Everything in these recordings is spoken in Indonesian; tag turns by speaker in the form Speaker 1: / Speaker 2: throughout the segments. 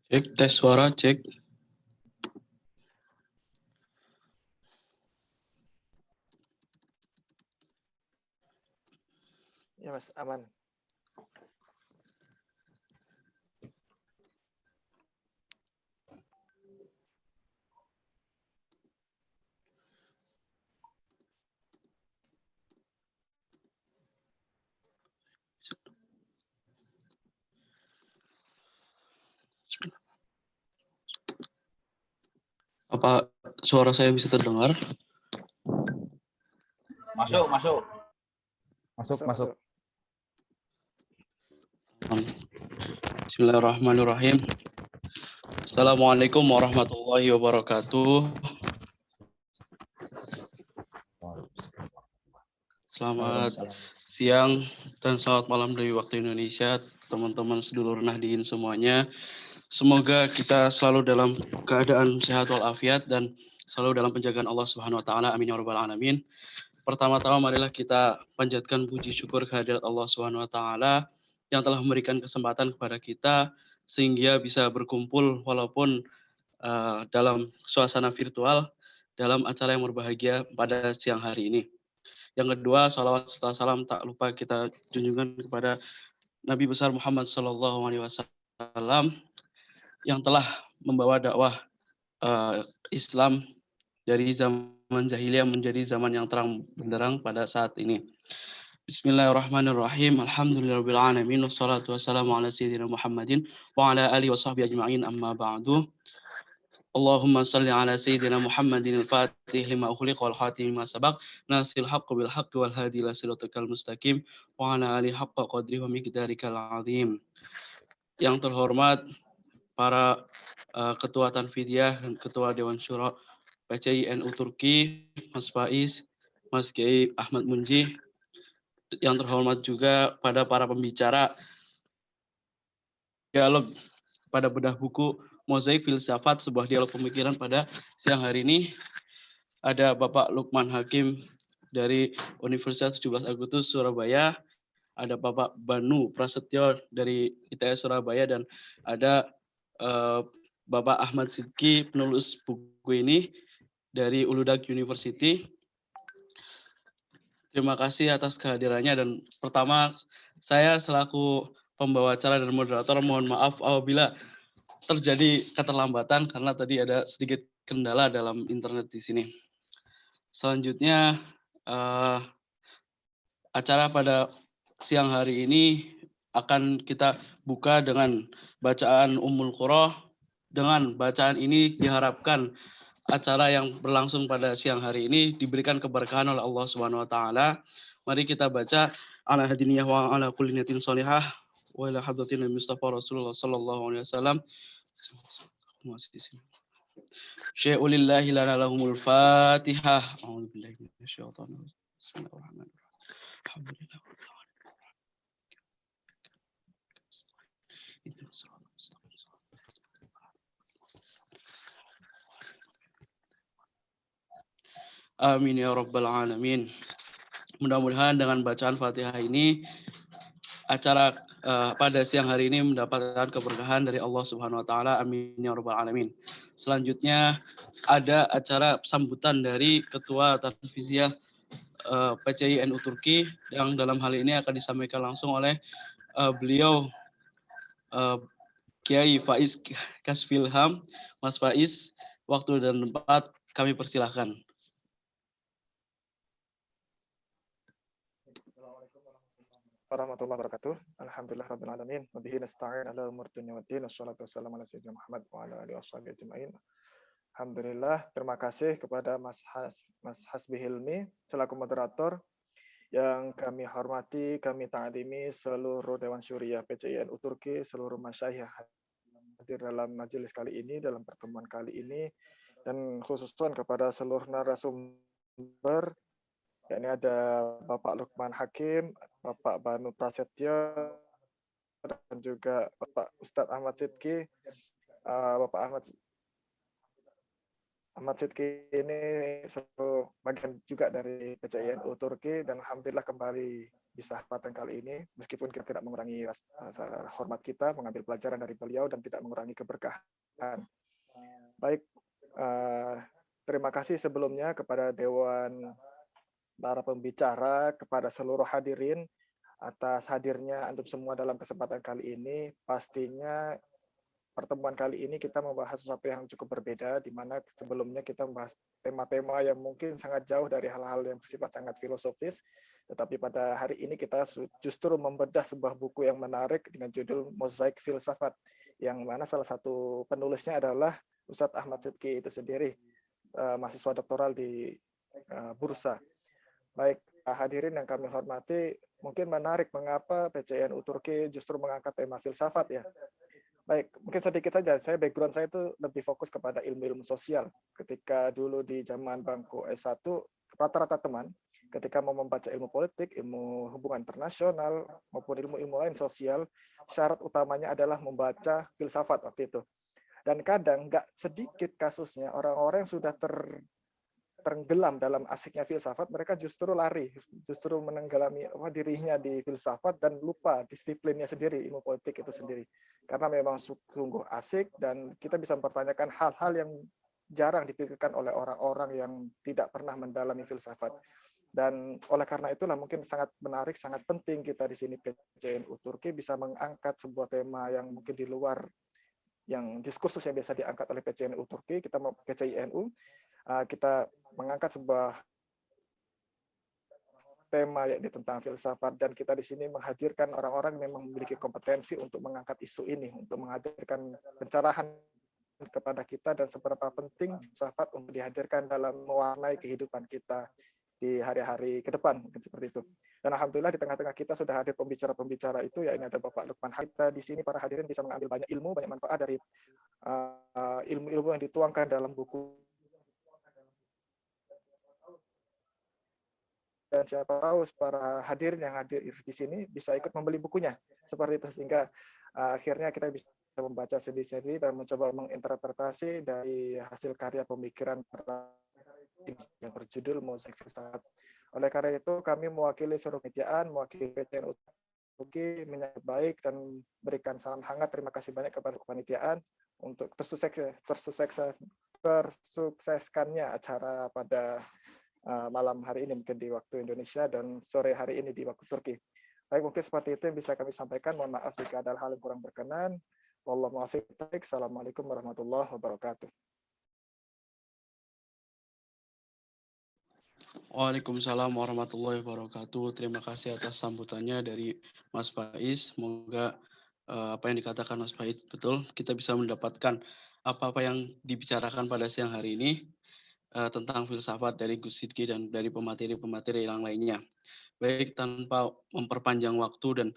Speaker 1: Cek, tes suara, cek.
Speaker 2: Ya Mas, aman.
Speaker 1: Apa suara saya bisa terdengar?
Speaker 3: Masuk, masuk.
Speaker 2: Masuk.
Speaker 1: Bismillahirrahmanirrahim. Assalamualaikum warahmatullahi wabarakatuh. Selamat siang dan selamat malam dari waktu Indonesia, teman-teman sedulur Nahdien semuanya. Semoga kita selalu dalam keadaan sehat walafiat dan selalu dalam penjagaan Allah Subhanahu wa taala. Amin ya rabbal alamin. Pertama-tama marilah kita panjatkan puji syukur kehadirat Allah Subhanahu wa taala yang telah memberikan kesempatan kepada kita sehingga bisa berkumpul walaupun dalam suasana virtual dalam acara yang berbahagia pada siang hari ini. Yang kedua, salawat serta salam tak lupa kita junjungan kepada Nabi besar Muhammad SAW yang telah membawa dakwah Islam dari zaman jahiliyah menjadi zaman yang terang benderang pada saat ini. Bismillahirrahmanirrahim. Alhamdulillahirabbil alamin wassalatu wassalamu ala sayyidina Muhammadin wa ala alihi washabbihi ajma'in amma ba'du. Allahumma salli ala sayyidina Muhammadin al-Fatih lima ukhliq wal khatim lima sabaq nasil haqqi bil haqqi wal hadi ila siratal mustaqim wa ala alihi haqqa qadri wa miqdarikal azim. Yang terhormat para ketua Tanfidiyah dan ketua Dewan Syura PCI NU Turki, Mas Faiz, Mas Kiai Ahmad Munji, yang terhormat juga pada para pembicara dialog pada bedah buku Mozaik Filsafat, sebuah dialog pemikiran pada siang hari ini. Ada Bapak Lukman Hakim dari Universitas 17 Agustus Surabaya, ada Bapak Banu Prasetyo dari ITS Surabaya, dan ada Bapak Ahmad Sidki, penulis buku ini dari Uludag University. Terima kasih atas kehadirannya, dan pertama saya selaku pembawa acara dan moderator mohon maaf apabila terjadi keterlambatan karena tadi ada sedikit kendala dalam internet di sini. Selanjutnya acara pada siang hari ini akan kita buka dengan bacaan Ummul Qura. Dengan bacaan ini diharapkan acara yang berlangsung pada siang hari ini diberikan keberkahan oleh Allah Subhanahu wa taala. Mari kita baca ala hadiniyah wa ala kulli niyatin shalihah wa ila hadratin Mustafa Rasulullah sallallahu alaihi wasallam. Masih di sini. Syai'ulillahi lana lahumul Fatihah. A'udzubillahi minasyaitonir rajim. Bismillahirrahmanirrahim. Alhamdulillah. Amin ya rabbal alamin. Mudah-mudahan dengan bacaan Fatihah ini acara pada siang hari ini mendapatkan keberkahan dari Allah Subhanahu wa taala. Amin ya rabbal alamin. Selanjutnya ada acara sambutan dari Ketua Tanfiziyah PCI NU Turki yang dalam hal ini akan disampaikan langsung oleh beliau Kiai Faiz Kasfilham. Mas Faiz, waktu dan tempat kami persilahkan.
Speaker 2: Warahmatullahi wabarakatuh. Alhamdulillah rabbil alamin. Wa bihi nasta'in ala umur dunya waddin. Wassalatu wassalamu ala sayyidina Muhammad wa ala alihi washabihi ajmain. Alhamdulillah, terima kasih kepada Mas Hasbi Hilmi selaku moderator. Yang kami hormati, kami ta'zimi seluruh Dewan Syuriah PCI NU Turki, seluruh masyayikh hadir dalam majelis kali ini, dalam pertemuan kali ini, dan khususnya kepada seluruh narasumber. Yakni ada Bapak Lukman Hakim, Bapak Banu Prasetyo, dan juga Bapak Ustadz Ahmad Sidki. Bapak Ahmad Sidki ini bagian juga dari PCI NU Turki, dan alhamdulillah kembali bisa kesempatan kali ini, meskipun kita tidak mengurangi rasa hormat kita, mengambil pelajaran dari beliau dan tidak mengurangi keberkahan. Baik, terima kasih sebelumnya kepada Dewan para pembicara, kepada seluruh hadirin atas hadirnya antum semua dalam kesempatan kali ini. Pastinya pertemuan kali ini kita membahas sesuatu yang cukup berbeda, di mana sebelumnya kita membahas tema-tema yang mungkin sangat jauh dari hal-hal yang bersifat sangat filosofis, tetapi pada hari ini kita justru membedah sebuah buku yang menarik dengan judul Mozaik Filsafat, yang mana salah satu penulisnya adalah Ustadz Ahmad Sidki itu sendiri, mahasiswa doktoral di Bursa. Baik, hadirin yang kami hormati, mungkin menarik mengapa PCNU Turki justru mengangkat tema filsafat ya. Baik, mungkin sedikit saja. Background saya itu lebih fokus kepada ilmu-ilmu sosial. Ketika dulu di zaman bangku S1, rata-rata teman, ketika mau membaca ilmu politik, ilmu hubungan internasional, maupun ilmu-ilmu lain sosial, syarat utamanya adalah membaca filsafat waktu itu. Dan kadang nggak sedikit kasusnya orang-orang yang sudah tenggelam dalam asiknya filsafat, mereka justru lari, justru menenggelami dirinya di filsafat dan lupa disiplinnya sendiri, ilmu politik itu sendiri. Karena memang sungguh asik dan kita bisa mempertanyakan hal-hal yang jarang dipikirkan oleh orang-orang yang tidak pernah mendalami filsafat. Dan oleh karena itulah mungkin sangat menarik, sangat penting kita di sini PCNU Turki bisa mengangkat sebuah tema yang mungkin di luar yang diskursus yang biasa diangkat oleh PCNU Turki, kita mau PCINU, kita mengangkat sebuah tema yakni tentang filsafat, dan kita di sini menghadirkan orang-orang yang memang memiliki kompetensi untuk mengangkat isu ini, untuk menghadirkan pencerahan kepada kita dan seberapa penting filsafat untuk dihadirkan dalam mewarnai kehidupan kita di hari-hari ke depan, mungkin seperti itu. Dan alhamdulillah di tengah-tengah kita sudah hadir pembicara-pembicara itu, ya ini ada Bapak Lukman Haita di sini. Para hadirin bisa mengambil banyak ilmu, banyak manfaat dari ilmu-ilmu yang dituangkan dalam buku. Dan siapa tahu para hadirin yang hadir di sini bisa ikut membeli bukunya seperti itu, sehingga akhirnya kita bisa membaca sendiri-sendiri dan mencoba menginterpretasi dari hasil karya pemikiran yang berjudul Mozaik Filsafat. Oleh karena itu kami mewakili seluruh kejayaan, mewakili PCNU Turki menyambut baik dan berikan salam hangat terima kasih banyak kepada kepanitiaan untuk tersukseskannya acara pada malam hari ini mungkin di waktu Indonesia dan sore hari ini di waktu Turki. Baik, mungkin seperti itu yang bisa kami sampaikan. Mohon maaf jika ada hal yang kurang berkenan. Wallahu muwaffiq. Assalamualaikum warahmatullahi wabarakatuh.
Speaker 1: Waalaikumsalam warahmatullahi wabarakatuh. Terima kasih atas sambutannya dari Mas Faiz. Semoga apa yang dikatakan Mas Faiz betul. Kita bisa mendapatkan apa-apa yang dibicarakan pada siang hari ini tentang filsafat dari Gus Sidki dan dari pemateri-pemateri yang lainnya. Baik, tanpa memperpanjang waktu dan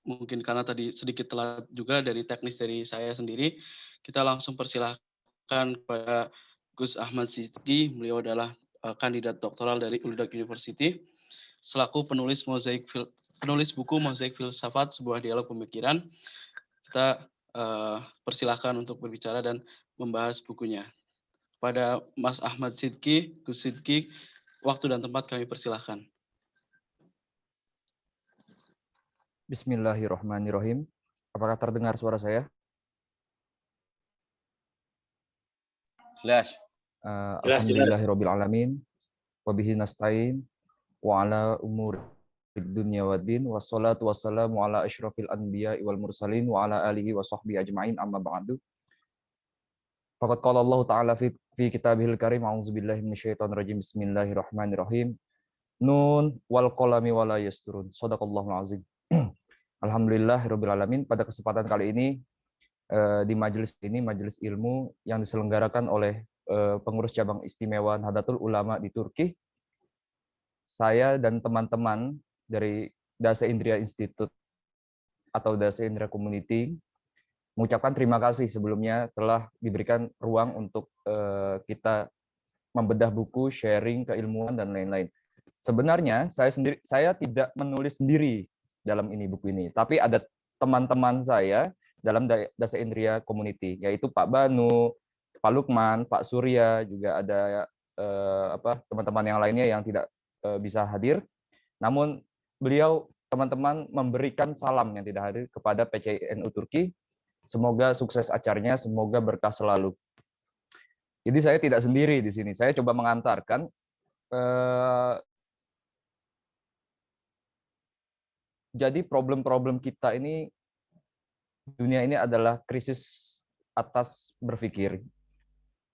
Speaker 1: mungkin karena tadi sedikit telat juga dari teknis dari saya sendiri, kita langsung persilahkan kepada Gus Ahmad Sidki. Beliau adalah kandidat doktoral dari Uludag University, selaku penulis buku Mozaik Filsafat, sebuah dialog pemikiran. Kita persilahkan untuk berbicara dan membahas bukunya. Pada Mas Ahmad Sidki, Gus Sidki, waktu dan tempat kami persilahkan.
Speaker 3: Bismillahirrahmanirrahim. Apakah terdengar suara saya?
Speaker 4: Jelas.
Speaker 3: Alhamdulillahirabbil alamin. Wabihi nasta'in wa ala umuri dunya waddin wassalatu wassalamu ala asyrafil anbiya'i wal mursalin wa ala alihi wa sahbihi ajma'in amma ba'du. Faqad qala Allah ta'ala fi kitabihil karim a'udzubillahi minasyaitonir rajim bismillahirrahmanirrahim. Nun wal qalami wala yasturun. Shadaqallahul azim. Alhamdulillahirabbil alamin. Pada kesempatan kali ini di majelis ini, majelis ilmu yang diselenggarakan oleh pengurus cabang istimewa Nahdlatul Ulama di Turki, saya dan teman-teman dari Dasa Indria Institute atau Dasa Indria Community mengucapkan terima kasih sebelumnya telah diberikan ruang untuk kita membedah buku, sharing keilmuan dan lain-lain. Sebenarnya saya tidak menulis sendiri dalam buku ini, tapi ada teman-teman saya dalam Dasa Indria Community, yaitu Pak Banu, Pak Lukman, Pak Surya, juga ada teman-teman yang lainnya yang tidak bisa hadir. Namun beliau teman-teman memberikan salam yang tidak hadir kepada PCNU Turki. Semoga sukses acaranya, semoga berkah selalu. Jadi saya tidak sendiri di sini. Saya coba mengantarkan jadi problem-problem kita ini, dunia ini adalah krisis atas berpikir.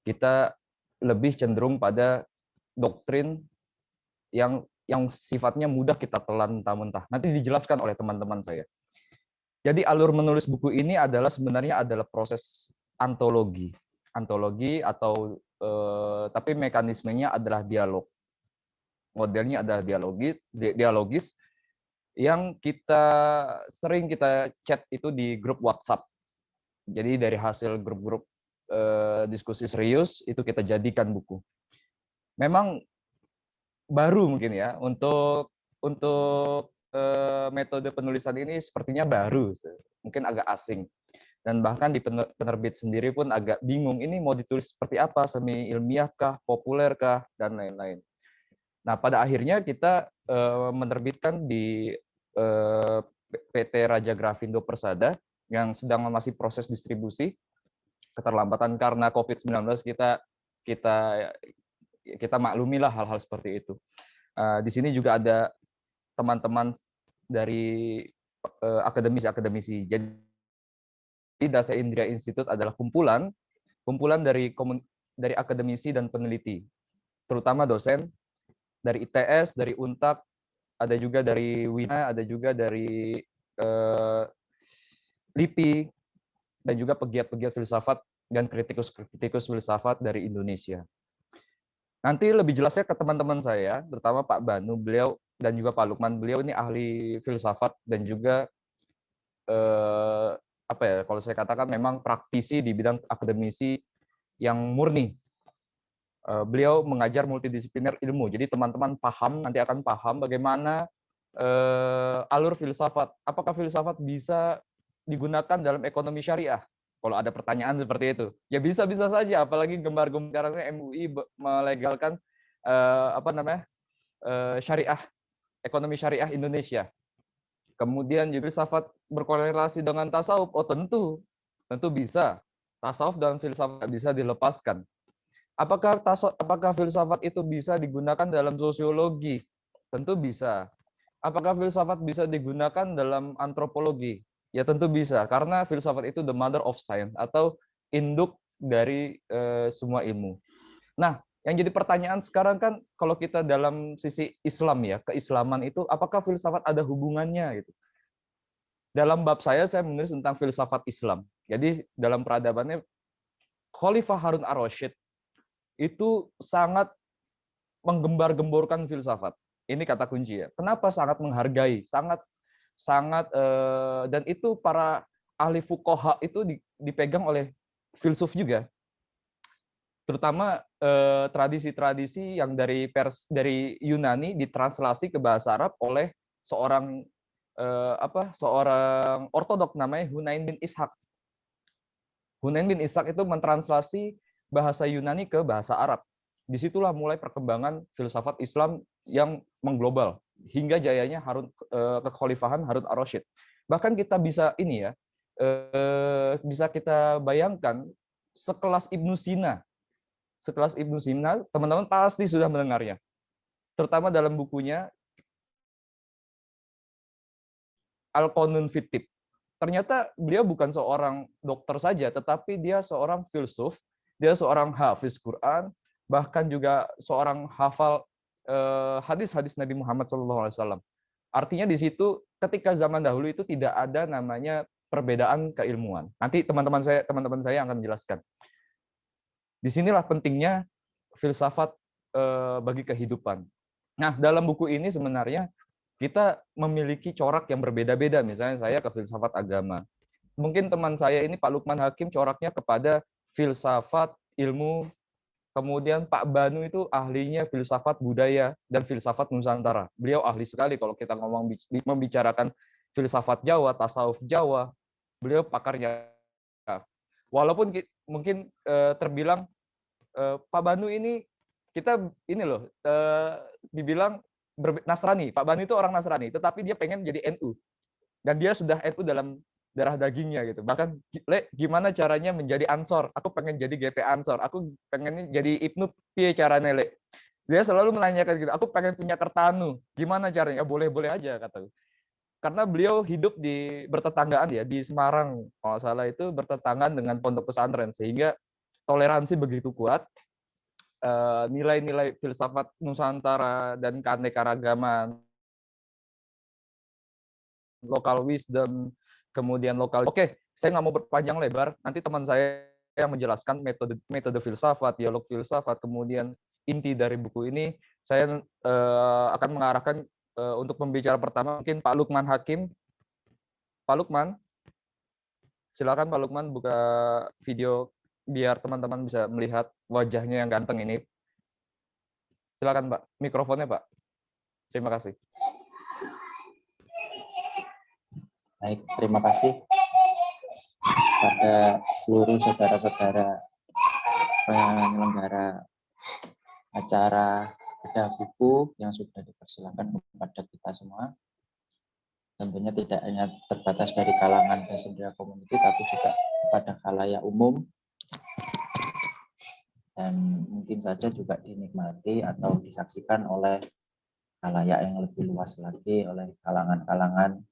Speaker 3: Kita lebih cenderung pada doktrin yang sifatnya mudah kita telan mentah-mentah. Nanti dijelaskan oleh teman-teman saya. Jadi alur menulis buku ini sebenarnya adalah proses antologi atau tapi mekanismenya adalah dialog. Modelnya adalah dialogis yang sering kita chat itu di grup WhatsApp. Jadi dari hasil grup-grup diskusi serius itu kita jadikan buku. Memang baru mungkin ya untuk metode penulisan ini sepertinya baru, mungkin agak asing. Dan bahkan di penerbit sendiri pun agak bingung, ini mau ditulis seperti apa, semi ilmiahkah, populerkah, dan lain-lain. Nah, pada akhirnya kita menerbitkan di PT Raja Grafindo Persada yang sedang masih proses distribusi. Keterlambatan karena COVID-19 kita maklumilah hal-hal seperti itu. Di sini juga ada teman-teman dari akademisi. Jadi Dasa Indria Institute adalah kumpulan dari akademisi dan peneliti, terutama dosen dari ITS, dari Untak, ada juga dari WINA, ada juga dari LIPI, dan juga pegiat-pegiat filsafat dan kritikus filsafat dari Indonesia. Nanti lebih jelasnya ke teman-teman saya, terutama Pak Banu, beliau dan juga Pak Lukman, beliau ini ahli filsafat dan juga kalau saya katakan memang praktisi di bidang akademisi yang murni. Beliau mengajar multidisipliner ilmu, jadi teman-teman nanti akan paham bagaimana alur filsafat. Apakah filsafat bisa digunakan dalam ekonomi syariah? Kalau ada pertanyaan seperti itu, ya bisa-bisa saja. Apalagi gembar-gembarnya MUI melegalkan syariah, ekonomi syariah Indonesia. Kemudian juga filsafat berkorelasi dengan tasawuf. Oh tentu bisa. Tasawuf dan filsafat bisa dilepaskan. Apakah filsafat itu bisa digunakan dalam sosiologi? Tentu bisa. Apakah filsafat bisa digunakan dalam antropologi? Ya tentu bisa, karena filsafat itu the mother of science atau induk dari semua ilmu. Nah, yang jadi pertanyaan sekarang kan kalau kita dalam sisi Islam ya, keislaman itu apakah filsafat ada hubungannya gitu. Dalam bab saya menulis tentang filsafat Islam. Jadi dalam peradabannya Khalifah Harun ar-Rasyid itu sangat menggembar-gemborkan filsafat. Ini kata kunci ya. Kenapa sangat menghargai, dan itu para ahli fuqaha itu dipegang oleh filsuf juga. Terutama tradisi-tradisi yang dari Yunani ditranslasi ke bahasa Arab oleh seorang ortodok namanya Hunain bin Ishaq. Hunain bin Ishaq itu mentranslasi bahasa Yunani ke bahasa Arab. Disitulah mulai perkembangan filsafat Islam yang mengglobal hingga jayanya kekhalifahan Harun ar-Rasyid. Bahkan kita bisa bisa kita bayangkan sekelas Ibnu Sina. Sekelas Ibnu Sina, teman-teman pasti sudah mendengarnya. Terutama dalam bukunya Al-Qanun fit Tibb. Ternyata beliau bukan seorang dokter saja, tetapi dia seorang filsuf, dia seorang hafiz Quran, bahkan juga seorang hafal hadis-hadis Nabi Muhammad SAW. Artinya di situ ketika zaman dahulu itu tidak ada namanya perbedaan keilmuan. Nanti teman-teman saya akan menjelaskan. Disinilah pentingnya filsafat bagi kehidupan. Nah, dalam buku ini sebenarnya kita memiliki corak yang berbeda-beda. Misalnya saya ke filsafat agama. Mungkin teman saya ini Pak Lukman Hakim coraknya kepada filsafat ilmu. Kemudian Pak Banu itu ahlinya filsafat budaya dan filsafat Nusantara. Beliau ahli sekali kalau kita membicarakan filsafat Jawa, tasawuf Jawa. Beliau pakarnya. Walaupun mungkin terbilang Pak Banu ini dibilang Nasrani. Pak Bani itu orang Nasrani, tetapi dia pengen jadi NU. Dan dia sudah NU dalam darah dagingnya gitu. Bahkan, Le, gimana caranya menjadi Ansor? Aku pengen jadi GP Ansor. Aku pengen jadi Ibnu, piye caranya, Le? Dia selalu menanyakan gitu, aku pengen punya Kertanu. Gimana caranya? Boleh-boleh aja, kata. Karena beliau hidup di bertetanggaan ya, di Semarang, kalau salah itu bertetanggaan dengan pondok pesantren, sehingga toleransi begitu kuat, nilai-nilai filsafat Nusantara dan keanekaragaman, lokal wisdom, kemudian lokal. Oke, saya nggak mau berpanjang lebar, nanti teman saya yang menjelaskan metode filsafat, dialog filsafat, kemudian inti dari buku ini. Saya akan mengarahkan untuk pembicara pertama mungkin Pak Lukman Hakim. Pak Lukman, silakan Pak Lukman buka video biar teman-teman bisa melihat wajahnya yang ganteng ini. Silakan Pak, mikrofonnya Pak. Terima kasih.
Speaker 5: Baik, terima kasih pada seluruh saudara-saudara penyelenggara acara bedah buku yang sudah dipersilakan kepada kita semua. Tentunya tidak hanya terbatas dari kalangan Basendra Community, tapi juga kepada khalayak umum. Dan mungkin saja juga dinikmati atau disaksikan oleh khalayak yang lebih luas lagi, oleh kalangan-kalangan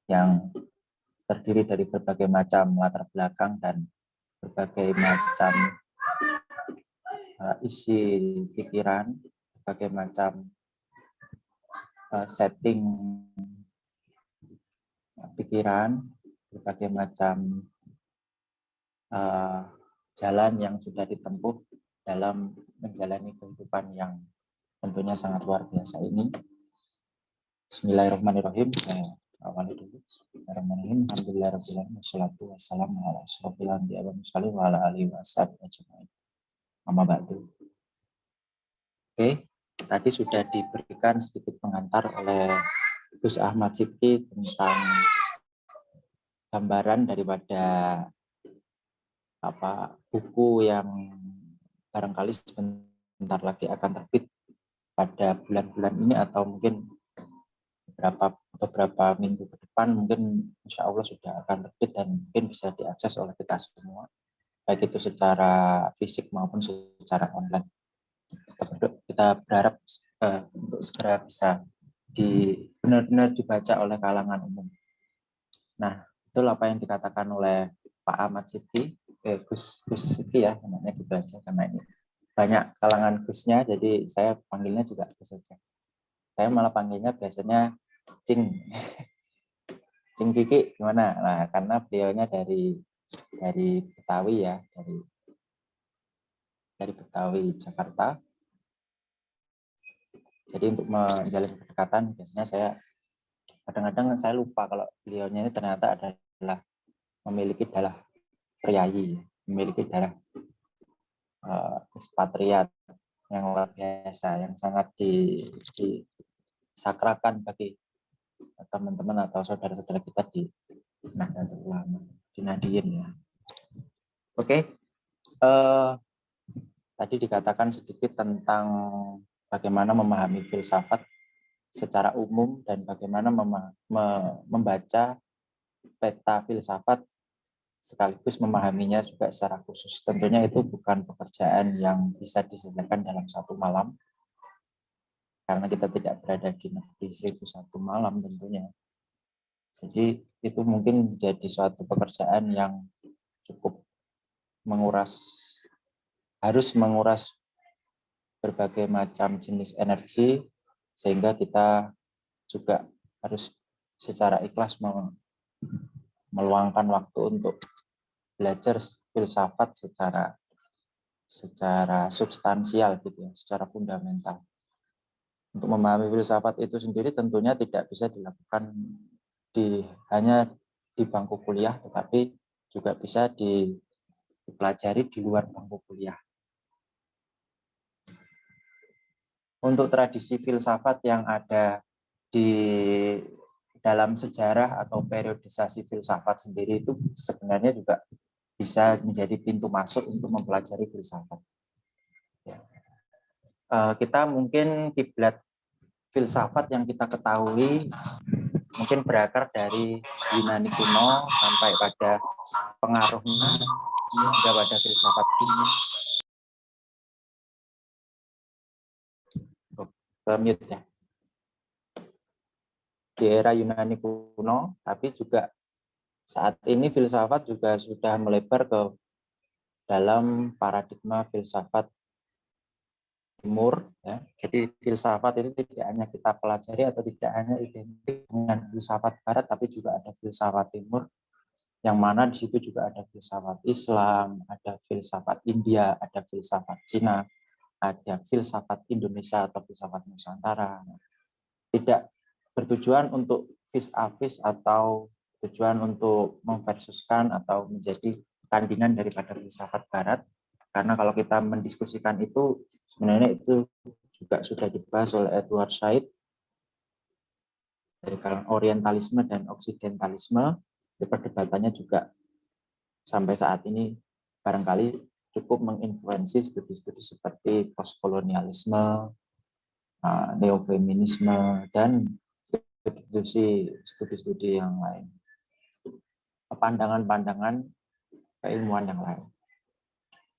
Speaker 5: yang terdiri dari berbagai macam latar belakang dan berbagai macam isi pikiran, berbagai macam setting pikiran, berbagai macam jalan yang sudah ditempuh dalam menjalani kehidupan yang tentunya sangat luar biasa ini. Bismillahirrahmanirrahim. Saya awali dulu. Bismillahirrahmanirrahim. Alhamdulillahirrahmanirrahim. Wassalatu wassalamu ala asyrofil anbiya wal mursalin wa ala alihi wa sahbihi ajma'in. Amma ba'du. Oke, tadi sudah diberikan sedikit pengantar oleh Gus Ahmad Sidki tentang gambaran daripada buku yang barangkali sebentar lagi akan terbit pada bulan-bulan ini atau mungkin beberapa minggu ke depan, mungkin insya Allah sudah akan terbit dan mungkin bisa diakses oleh kita semua, baik itu secara fisik maupun secara online. Kita berharap untuk segera bisa benar-benar dibaca oleh kalangan umum. Nah, itulah apa yang dikatakan oleh Pak Ahmad Sidki, Gus Sidki ya, namanya gitu aja karena ini banyak kalangan Gusnya, jadi saya panggilnya juga Gus saja. Saya malah panggilnya biasanya Cing Kiki gimana? Nah, karena beliaunya dari Betawi ya, dari Betawi Jakarta. Jadi untuk menjalin kedekatan biasanya saya kadang-kadang saya lupa kalau beliaunya ini ternyata adalah memiliki darah priayi, memiliki darah ekspatriat yang luar biasa, yang sangat disakrakan bagi teman-teman atau saudara-saudara kita di Nahdlatul Ulama, di Nahdien ya. Oke, tadi dikatakan sedikit tentang bagaimana memahami filsafat secara umum dan bagaimana membaca peta filsafat sekaligus memahaminya juga secara khusus. Tentunya itu bukan pekerjaan yang bisa diselesaikan dalam satu malam, karena kita tidak berada di negeri 1001 malam tentunya. Jadi itu mungkin menjadi suatu pekerjaan yang cukup harus menguras berbagai macam jenis energi, sehingga kita juga harus secara ikhlas meluangkan waktu untuk belajar filsafat secara substansial gitu ya, secara fundamental. Untuk memahami filsafat itu sendiri tentunya tidak bisa dilakukan hanya di bangku kuliah, tetapi juga bisa dipelajari di luar bangku kuliah. Untuk tradisi filsafat yang ada di dalam sejarah atau periodisasi filsafat sendiri itu sebenarnya juga bisa menjadi pintu masuk untuk mempelajari filsafat. Kita mungkin kiblat filsafat yang kita ketahui mungkin berakar dari Yunani kuno sampai pada pengaruhnya hingga pada filsafat ini. Mute ya. Di era Yunani kuno, tapi juga saat ini filsafat juga sudah melebar ke dalam paradigma filsafat timur. Ya. Jadi filsafat itu tidak hanya kita pelajari atau tidak hanya identik dengan filsafat barat, tapi juga ada filsafat timur, yang mana di situ juga ada filsafat Islam, ada filsafat India, ada filsafat Cina, ada filsafat Indonesia atau filsafat Nusantara. Tidak bertujuan untuk vis-a-vis atau tujuan untuk memversuskan atau menjadi tandingan daripada filsafat barat, karena kalau kita mendiskusikan itu sebenarnya itu juga sudah dibahas oleh Edward Said dari kalangan orientalisme dan oksidentalisme. Perdebatannya juga sampai saat ini barangkali cukup menginfluensi studi-studi seperti postkolonialisme, neofeminisme, dan studi-studi yang lain, pandangan-pandangan keilmuan yang lain.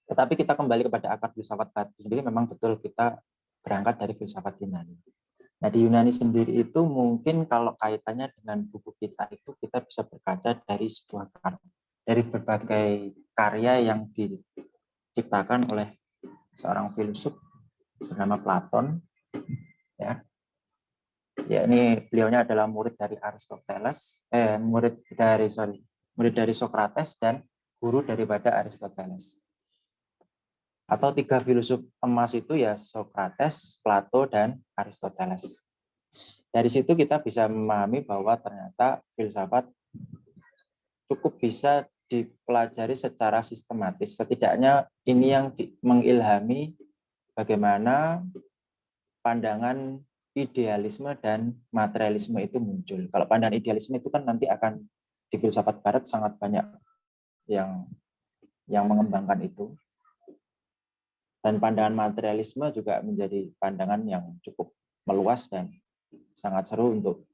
Speaker 5: Tetapi kita kembali kepada akar filsafat barat sendiri, memang betul kita berangkat dari filsafat Yunani. Nah, di Yunani sendiri itu mungkin kalau kaitannya dengan buku kita itu kita bisa berkaca dari sebuah karya, dari berbagai karya yang diciptakan oleh seorang filsuf bernama Platon, ya. Ya, ini beliaunya adalah murid dari Aristoteles, murid dari Socrates dan guru daripada Aristoteles. Atau tiga filsuf emas itu ya Socrates, Plato, dan Aristoteles. Dari situ kita bisa memahami bahwa ternyata filsafat cukup bisa dipelajari secara sistematis. Setidaknya ini yang mengilhami bagaimana pandangan idealisme dan materialisme itu muncul. Kalau pandangan idealisme itu kan nanti akan di filsafat barat sangat banyak yang mengembangkan itu. Dan pandangan materialisme juga menjadi pandangan yang cukup meluas dan sangat seru untuk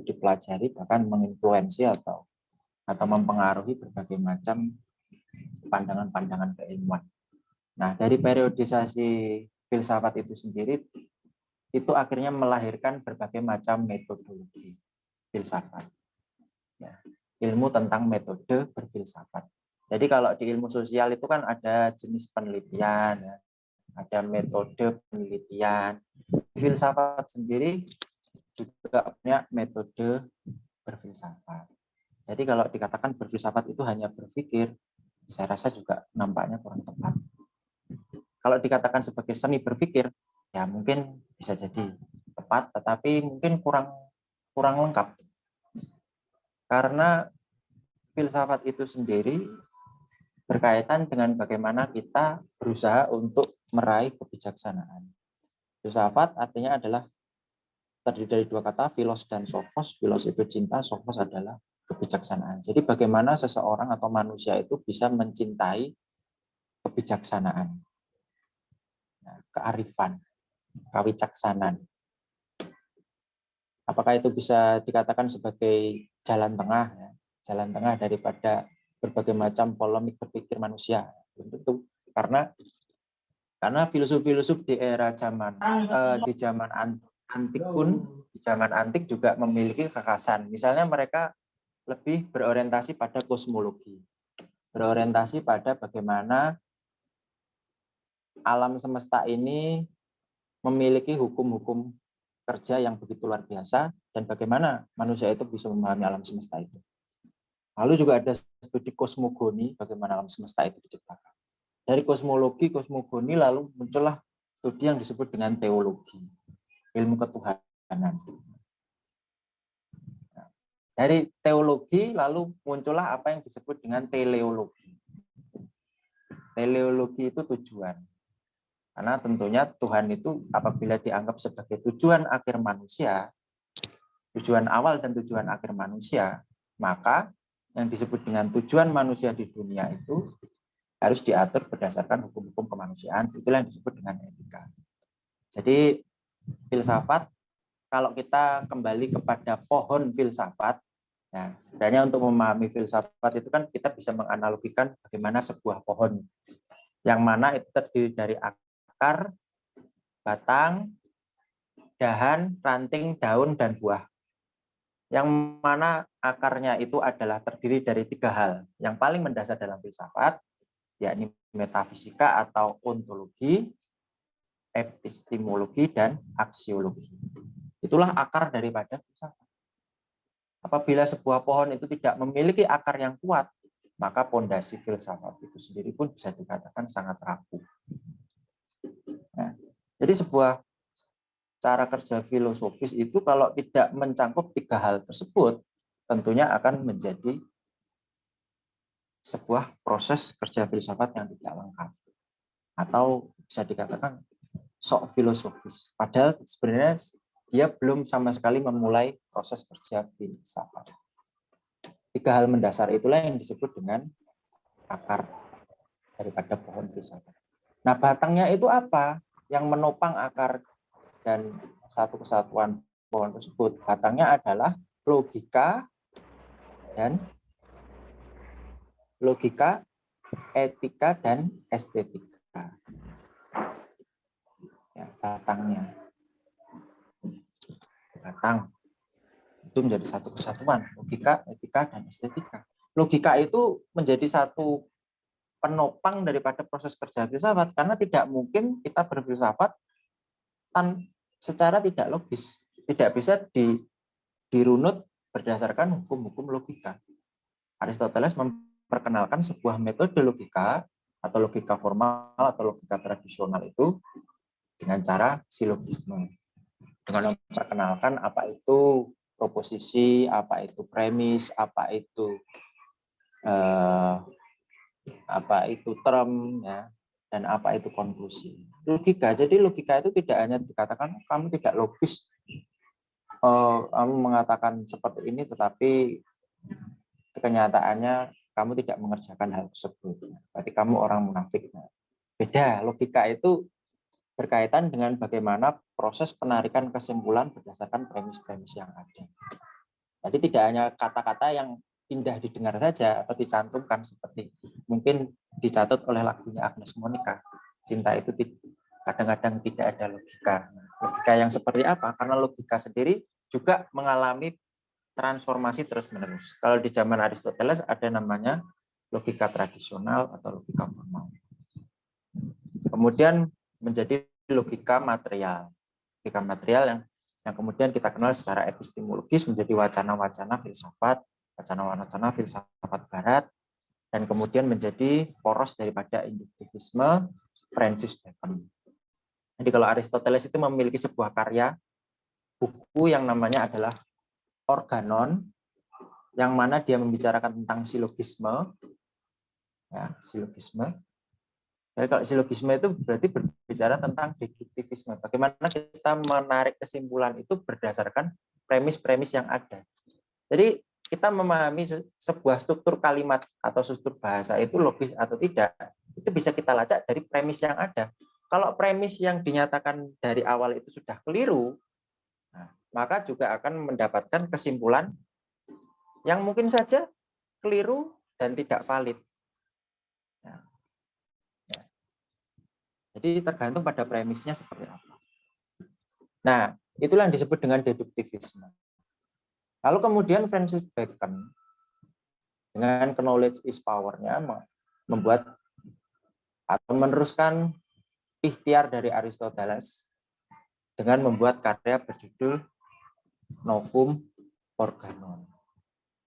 Speaker 5: dipelajari, bahkan menginfluensi atau mempengaruhi berbagai macam pandangan-pandangan keilmuan. Nah, dari periodisasi filsafat itu sendiri itu akhirnya melahirkan berbagai macam metodologi filsafat. Ya, ilmu tentang metode berfilsafat. Jadi kalau di ilmu sosial itu kan ada jenis penelitian, ya, ada metode penelitian. Filsafat sendiri juga punya metode berfilsafat. Jadi kalau dikatakan berfilsafat itu hanya berpikir, saya rasa juga nampaknya kurang tepat. Kalau dikatakan sebagai seni berpikir, ya mungkin bisa jadi tepat, tetapi mungkin kurang lengkap. Karena filsafat itu sendiri berkaitan dengan bagaimana kita berusaha untuk meraih kebijaksanaan. Filsafat artinya adalah terdiri dari dua kata, philos dan sophos. Philos itu cinta, sophos adalah kebijaksanaan. Jadi bagaimana seseorang atau manusia itu bisa mencintai kebijaksanaan, kearifan, kewicaksanan. Apakah itu bisa dikatakan sebagai jalan tengah, ya? Jalan tengah daripada berbagai macam polemik berpikir manusia? Belum tentu, karena filosof-filosof di era zaman antik pun, di zaman antik juga memiliki kekhasan. Misalnya mereka lebih berorientasi pada kosmologi, berorientasi pada bagaimana alam semesta ini memiliki hukum-hukum kerja yang begitu luar biasa dan bagaimana manusia itu bisa memahami alam semesta itu. Lalu juga ada studi kosmogoni, bagaimana alam semesta itu diciptakan. Dari kosmogoni lalu muncullah studi yang disebut dengan teologi, ilmu ketuhanan. Dari teologi lalu muncullah apa yang disebut dengan teleologi. Teleologi itu tujuan. Karena tentunya Tuhan itu apabila dianggap sebagai tujuan akhir manusia, tujuan awal dan tujuan akhir manusia, maka yang disebut dengan tujuan manusia di dunia itu harus diatur berdasarkan hukum-hukum kemanusiaan. Itulah yang disebut dengan etika. Jadi filsafat, kalau kita kembali kepada pohon filsafat, nah, sebenarnya untuk memahami filsafat itu kan kita bisa menganalogikan bagaimana sebuah pohon, yang mana itu terdiri dari akar, batang, dahan, ranting, daun, dan buah. Yang mana akarnya itu adalah terdiri dari 3 hal. Yang paling mendasar dalam filsafat, yakni metafisika atau ontologi, epistemologi, dan aksiologi. Itulah akar daripada filsafat. Apabila sebuah pohon itu tidak memiliki akar yang kuat, maka pondasi filsafat itu sendiri pun bisa dikatakan sangat rapuh. Nah, jadi sebuah cara kerja filosofis itu kalau tidak mencangkup 3 hal tersebut, tentunya akan menjadi sebuah proses kerja filsafat yang tidak lengkap. Atau bisa dikatakan sok filosofis. Padahal sebenarnya dia belum sama sekali memulai proses kerja filsafat. 3 hal mendasar itulah yang disebut dengan akar daripada pohon filsafat. Nah, batangnya itu apa? Yang menopang akar dan satu kesatuan pohon tersebut. Batangnya adalah logika, etika, dan estetika. Ya, batangnya. Batang itu menjadi satu kesatuan, logika, etika, dan estetika. Logika itu menjadi satu penopang daripada proses kerja filsafat, karena tidak mungkin kita berfilsafat secara tidak logis. Tidak bisa dirunut berdasarkan hukum-hukum logika. Aristoteles memperkenalkan sebuah metode logika atau logika formal atau logika tradisional itu dengan cara silogisme. Dengan memperkenalkan apa itu proposisi, apa itu premis, apa itu term, ya, dan apa itu konklusi. Logika. Jadi logika itu tidak hanya dikatakan kamu tidak logis, kamu mengatakan seperti ini, tetapi kenyataannya kamu tidak mengerjakan hal tersebut. Berarti kamu orang munafik. Beda. Logika itu berkaitan dengan bagaimana proses penarikan kesimpulan berdasarkan premis-premis yang ada. Jadi tidak hanya kata-kata yang indah didengar saja atau dicantumkan seperti mungkin dicatat oleh lagunya Agnes Monica. Cinta itu kadang-kadang tidak ada logika. Logika yang seperti apa? Karena logika sendiri juga mengalami transformasi terus-menerus. Kalau di zaman Aristoteles ada namanya logika tradisional atau logika formal. Kemudian menjadi logika material. Logika material yang kemudian kita kenal secara epistemologis menjadi wacana-wacana filsafat, wacana-wacana filsafat barat, dan kemudian menjadi poros daripada induktivisme Francis Bacon. Jadi kalau Aristoteles itu memiliki sebuah karya, buku yang namanya adalah Organon, yang mana dia membicarakan tentang silogisme, ya, silogisme. Jadi kalau silogisme itu berarti berbicara tentang deduktivisme. Bagaimana kita menarik kesimpulan itu berdasarkan premis-premis yang ada. Jadi kita memahami sebuah struktur kalimat atau struktur bahasa itu logis atau tidak, itu bisa kita lacak dari premis yang ada. Kalau premis yang dinyatakan dari awal itu sudah keliru, maka juga akan mendapatkan kesimpulan yang mungkin saja keliru dan tidak valid. Jadi tergantung pada premisnya seperti apa. Nah, itulah yang disebut dengan deduktivisme. Lalu kemudian Francis Bacon dengan knowledge is power-nya membuat atau meneruskan ikhtiar dari Aristoteles dengan membuat karya berjudul Novum Organon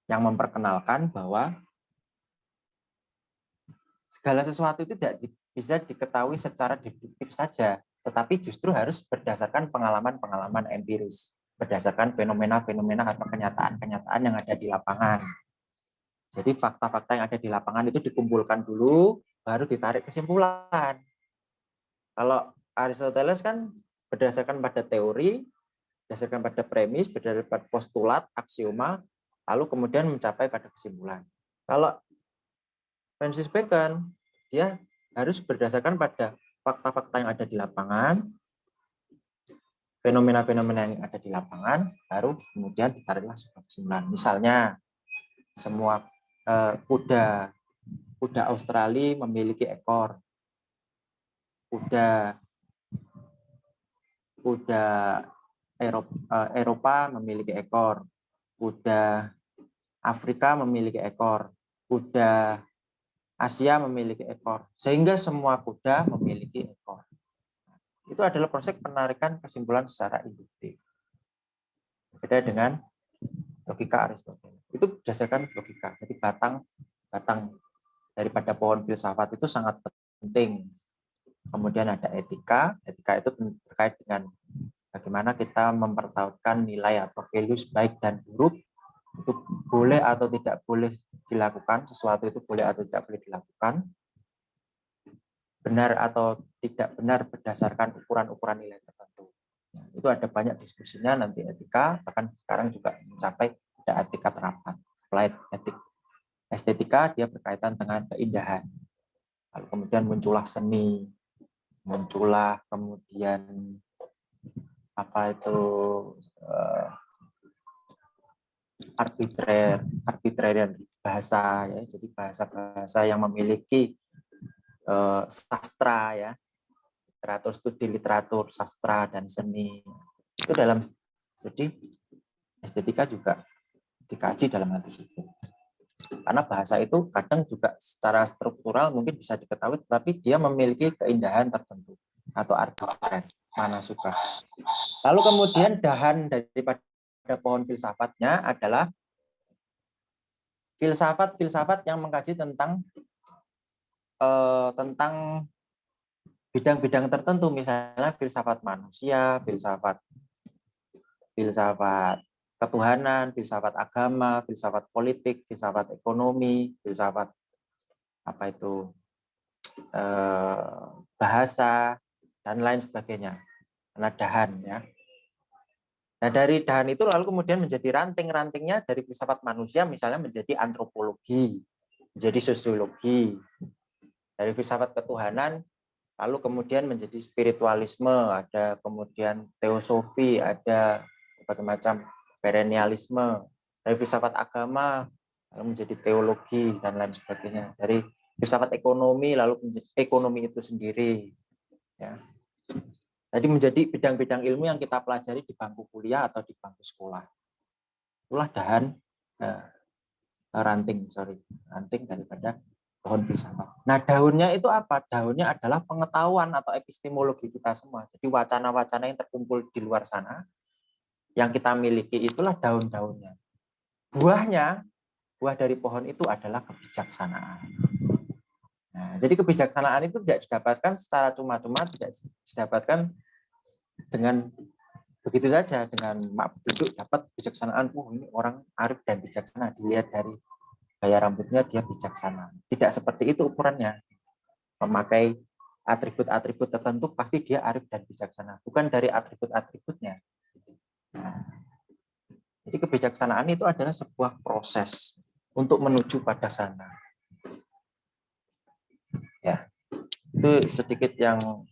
Speaker 5: yang memperkenalkan bahwa segala sesuatu itu tidak bisa diketahui secara deduktif saja, tetapi justru harus berdasarkan pengalaman-pengalaman empiris, berdasarkan fenomena-fenomena atau kenyataan-kenyataan yang ada di lapangan. Jadi fakta-fakta yang ada di lapangan itu dikumpulkan dulu, baru ditarik kesimpulan. Kalau Aristoteles kan berdasarkan pada teori, berdasarkan pada premis, berdasarkan pada postulat, aksioma, lalu kemudian mencapai pada kesimpulan. Kalau Francis Bacon, dia harus berdasarkan pada fakta-fakta yang ada di lapangan, fenomena-fenomena yang ada di lapangan, baru kemudian ditariklah sebuah kesimpulan. Misalnya, semua kuda Australia memiliki ekor, kuda Eropa memiliki ekor, kuda Afrika memiliki ekor, kuda Asia memiliki ekor, sehingga semua kuda memiliki ekor. Itu adalah proses penarikan kesimpulan secara induktif. Beda dengan logika Aristoteles. Itu berdasarkan logika. Jadi batang daripada pohon filsafat itu sangat penting. Kemudian ada etika. Etika itu terkait dengan bagaimana kita mempertautkan nilai atau values baik dan buruk. Itu boleh atau tidak boleh dilakukan. Sesuatu itu boleh atau tidak boleh dilakukan. Benar atau tidak benar berdasarkan ukuran-ukuran nilai tertentu. Itu ada banyak diskusinya nanti etika, bahkan sekarang juga mencapai ada etika terapan, applied ethics. Estetika dia berkaitan dengan keindahan. Lalu kemudian muncullah seni, muncullah kemudian arbitrarian bahasa, ya. Jadi bahasa-bahasa yang memiliki sastra, ya, literatur, studi literatur, sastra dan seni. Itu dalam studi estetika juga dikaji dalam hal tersebut. Karena bahasa itu kadang juga secara struktural mungkin bisa diketahui, tapi dia memiliki keindahan tertentu atau arbitrer, mana suka. Lalu kemudian dahan daripada pohon filsafatnya adalah filsafat yang mengkaji tentang bidang-bidang tertentu, misalnya filsafat manusia, filsafat ketuhanan, filsafat agama, filsafat politik, filsafat ekonomi, filsafat bahasa dan lain sebagainya. Karena dahan, ya. Nah, dari dahan itu lalu kemudian menjadi ranting-rantingnya dari filsafat manusia, misalnya menjadi antropologi, menjadi sosiologi. Dari filsafat ketuhanan lalu kemudian menjadi spiritualisme, ada kemudian teosofi, ada berbagai macam perennialisme. Dari filsafat agama lalu menjadi teologi dan lain sebagainya. Dari filsafat ekonomi lalu menjadi ekonomi itu sendiri, ya. Jadi menjadi bidang-bidang ilmu yang kita pelajari di bangku kuliah atau di bangku sekolah. Itulah dahan ranting daripada pohon filsafat. Nah, daunnya itu apa? Daunnya adalah pengetahuan atau epistemologi kita semua. Jadi wacana-wacana yang terkumpul di luar sana, yang kita miliki itulah daun-daunnya. Buah dari pohon itu adalah kebijaksanaan. Nah, jadi kebijaksanaan itu tidak didapatkan secara cuma-cuma, tidak didapatkan dengan begitu saja, dengan mak duduk dapat kebijaksanaan. Ini orang arif dan bijaksana, dilihat dari gaya rambutnya dia bijaksana. Tidak seperti itu ukurannya. Memakai atribut-atribut tertentu pasti dia arif dan bijaksana, bukan dari atribut-atributnya. Nah, jadi kebijaksanaan itu adalah sebuah proses untuk menuju pada sana. Ya, itu sedikit yang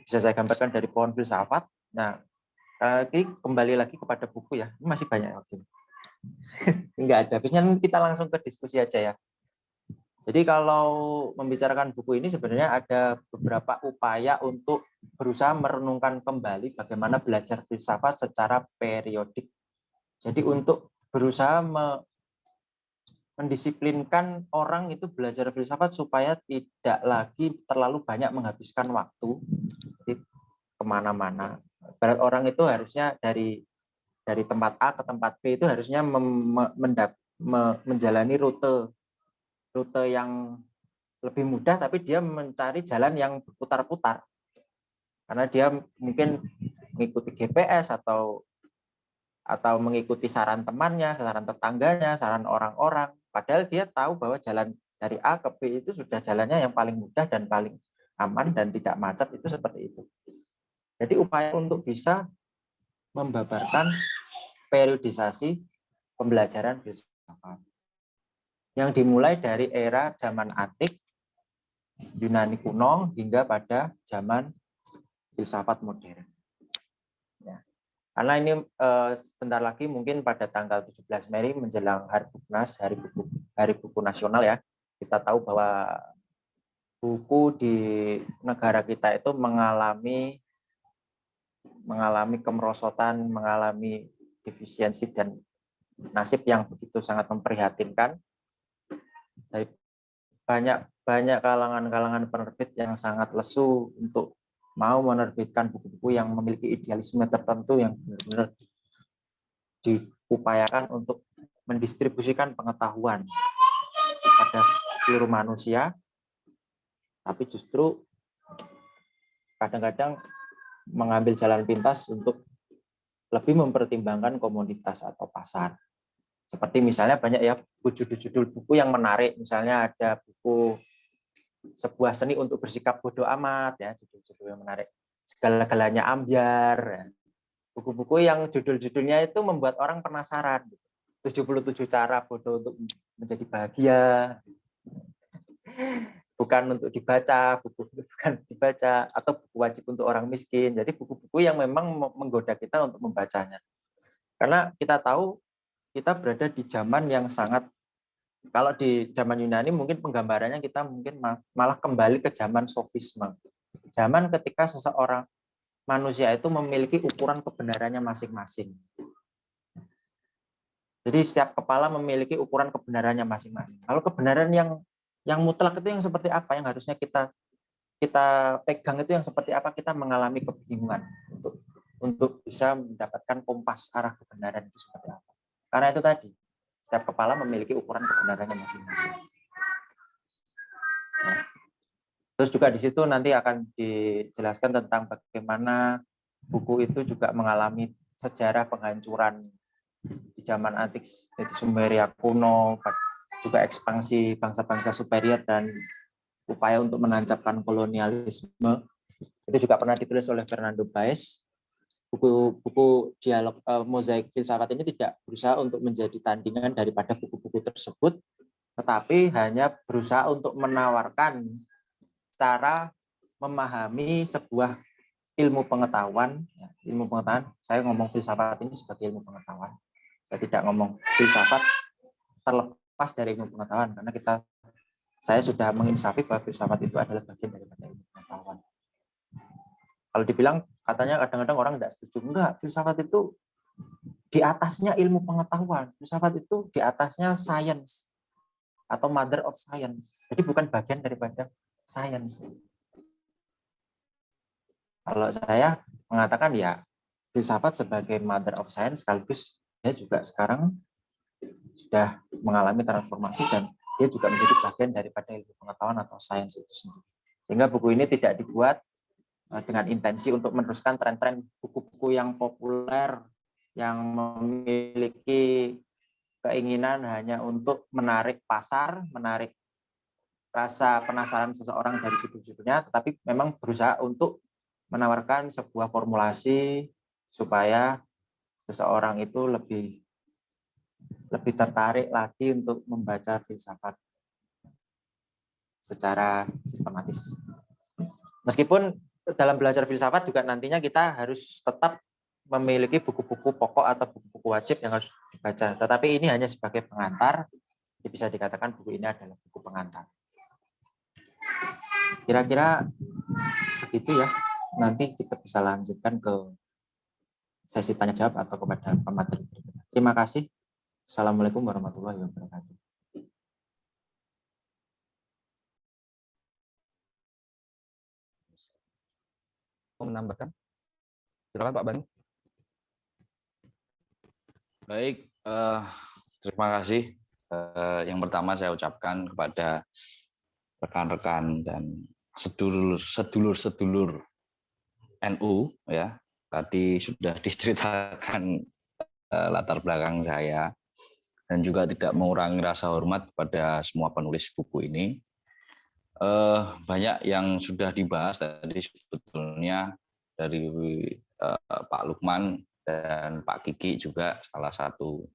Speaker 5: bisa saya gambarkan dari pohon filsafat. Nah, kembali lagi kepada buku, ya. Ini masih banyak waktu. Enggak ada habisnya, kita langsung ke diskusi aja, ya. Jadi kalau membicarakan buku ini sebenarnya ada beberapa upaya untuk berusaha merenungkan kembali bagaimana belajar filsafat secara periodik. Jadi untuk berusaha mendisiplinkan orang itu belajar filsafat supaya tidak lagi terlalu banyak menghabiskan waktu kemana-mana. Berat orang itu harusnya dari tempat A ke tempat B itu harusnya menjalani rute yang lebih mudah, tapi dia mencari jalan yang berputar-putar. Karena dia mungkin mengikuti GPS atau mengikuti saran temannya, saran tetangganya, saran orang-orang. Padahal dia tahu bahwa jalan dari A ke B itu sudah jalannya yang paling mudah dan paling aman dan tidak macet, itu seperti itu. Jadi upaya untuk bisa membabarkan periodisasi pembelajaran filsafat yang dimulai dari era zaman antik, Yunani kuno, hingga pada zaman filsafat modern. Karena ini sebentar lagi mungkin pada tanggal 17 Mei menjelang Hari Buknas, Hari Buku Nasional ya. Kita tahu bahwa buku di negara kita itu mengalami kemerosotan, mengalami defisiensi dan nasib yang begitu sangat memprihatinkan. Dari banyak kalangan penerbit yang sangat lesu untuk mau menerbitkan buku-buku yang memiliki idealisme tertentu yang benar-benar diupayakan untuk mendistribusikan pengetahuan pada seluruh manusia, tapi justru kadang-kadang mengambil jalan pintas untuk lebih mempertimbangkan komoditas atau pasar. Seperti misalnya banyak ya judul-judul buku yang menarik, misalnya ada buku Sebuah Seni untuk Bersikap Bodoh Amat, ya, judul-judul yang menarik. Segala-galanya Ambyar, ya. Buku-buku yang judul-judulnya itu membuat orang penasaran. 77 cara bodoh untuk menjadi bahagia. Bukan untuk dibaca, bukan dibaca, atau buku wajib untuk orang miskin. Jadi buku-buku yang memang menggoda kita untuk membacanya. Karena kita tahu kita berada di zaman yang sangat, kalau di zaman Yunani mungkin penggambarannya kita mungkin malah kembali ke zaman sofisme. Zaman ketika seseorang manusia itu memiliki ukuran kebenarannya masing-masing. Jadi setiap kepala memiliki ukuran kebenarannya masing-masing. Kalau kebenaran yang mutlak itu yang seperti apa, yang harusnya kita pegang itu yang seperti apa, kita mengalami kebingungan untuk bisa mendapatkan kompas arah kebenaran itu seperti apa. Karena itu tadi, setiap kepala memiliki ukuran kebenarannya masing-masing. Nah, terus juga di situ nanti akan dijelaskan tentang bagaimana buku itu juga mengalami sejarah penghancuran di zaman antik, yaitu Sumeria kuno, juga ekspansi bangsa-bangsa superior dan upaya untuk menancapkan kolonialisme. Itu juga pernah ditulis oleh Fernando Baez. Buku dialog Mozaik Filsafat ini tidak berusaha untuk menjadi tandingan daripada buku-buku tersebut, tetapi hanya berusaha untuk menawarkan cara memahami sebuah ilmu pengetahuan. Ilmu pengetahuan, saya ngomong filsafat ini sebagai ilmu pengetahuan. Saya tidak ngomong filsafat terlepas dari ilmu pengetahuan, karena saya sudah menginsafi bahwa filsafat itu adalah bagian daripada ilmu pengetahuan. Kalau dibilang, katanya kadang-kadang orang tidak setuju. Enggak, filsafat itu di atasnya ilmu pengetahuan. Filsafat itu di atasnya science atau mother of science. Jadi bukan bagian daripada science. Kalau saya mengatakan ya, filsafat sebagai mother of science sekaligus dia juga sekarang sudah mengalami transformasi dan dia juga menjadi bagian daripada ilmu pengetahuan atau sains itu sendiri. Sehingga buku ini tidak dibuat dengan intensi untuk meneruskan tren-tren buku-buku yang populer yang memiliki keinginan hanya untuk menarik pasar, menarik rasa penasaran seseorang dari judul-judulnya, tetapi memang berusaha untuk menawarkan sebuah formulasi supaya seseorang itu lebih tertarik lagi untuk membaca filsafat secara sistematis. Meskipun dalam belajar filsafat juga nantinya kita harus tetap memiliki buku-buku pokok atau buku-buku wajib yang harus dibaca. Tetapi ini hanya sebagai pengantar, jadi bisa dikatakan buku ini adalah buku pengantar. Kira-kira segitu ya. Nanti kita bisa lanjutkan ke sesi tanya jawab atau kepada pemateri berikutnya. Terima kasih. Assalamualaikum warahmatullahi wabarakatuh.
Speaker 3: Menambahkan, silakan Pak Bani.
Speaker 4: Baik, terima kasih. Yang pertama saya ucapkan kepada rekan-rekan dan sedulur-sedulur NU ya. Tadi sudah diceritakan latar belakang saya dan juga tidak mengurangi rasa hormat kepada semua penulis buku ini. Banyak yang sudah dibahas tadi sebetulnya dari Pak Lukman dan Pak Kiki juga salah satu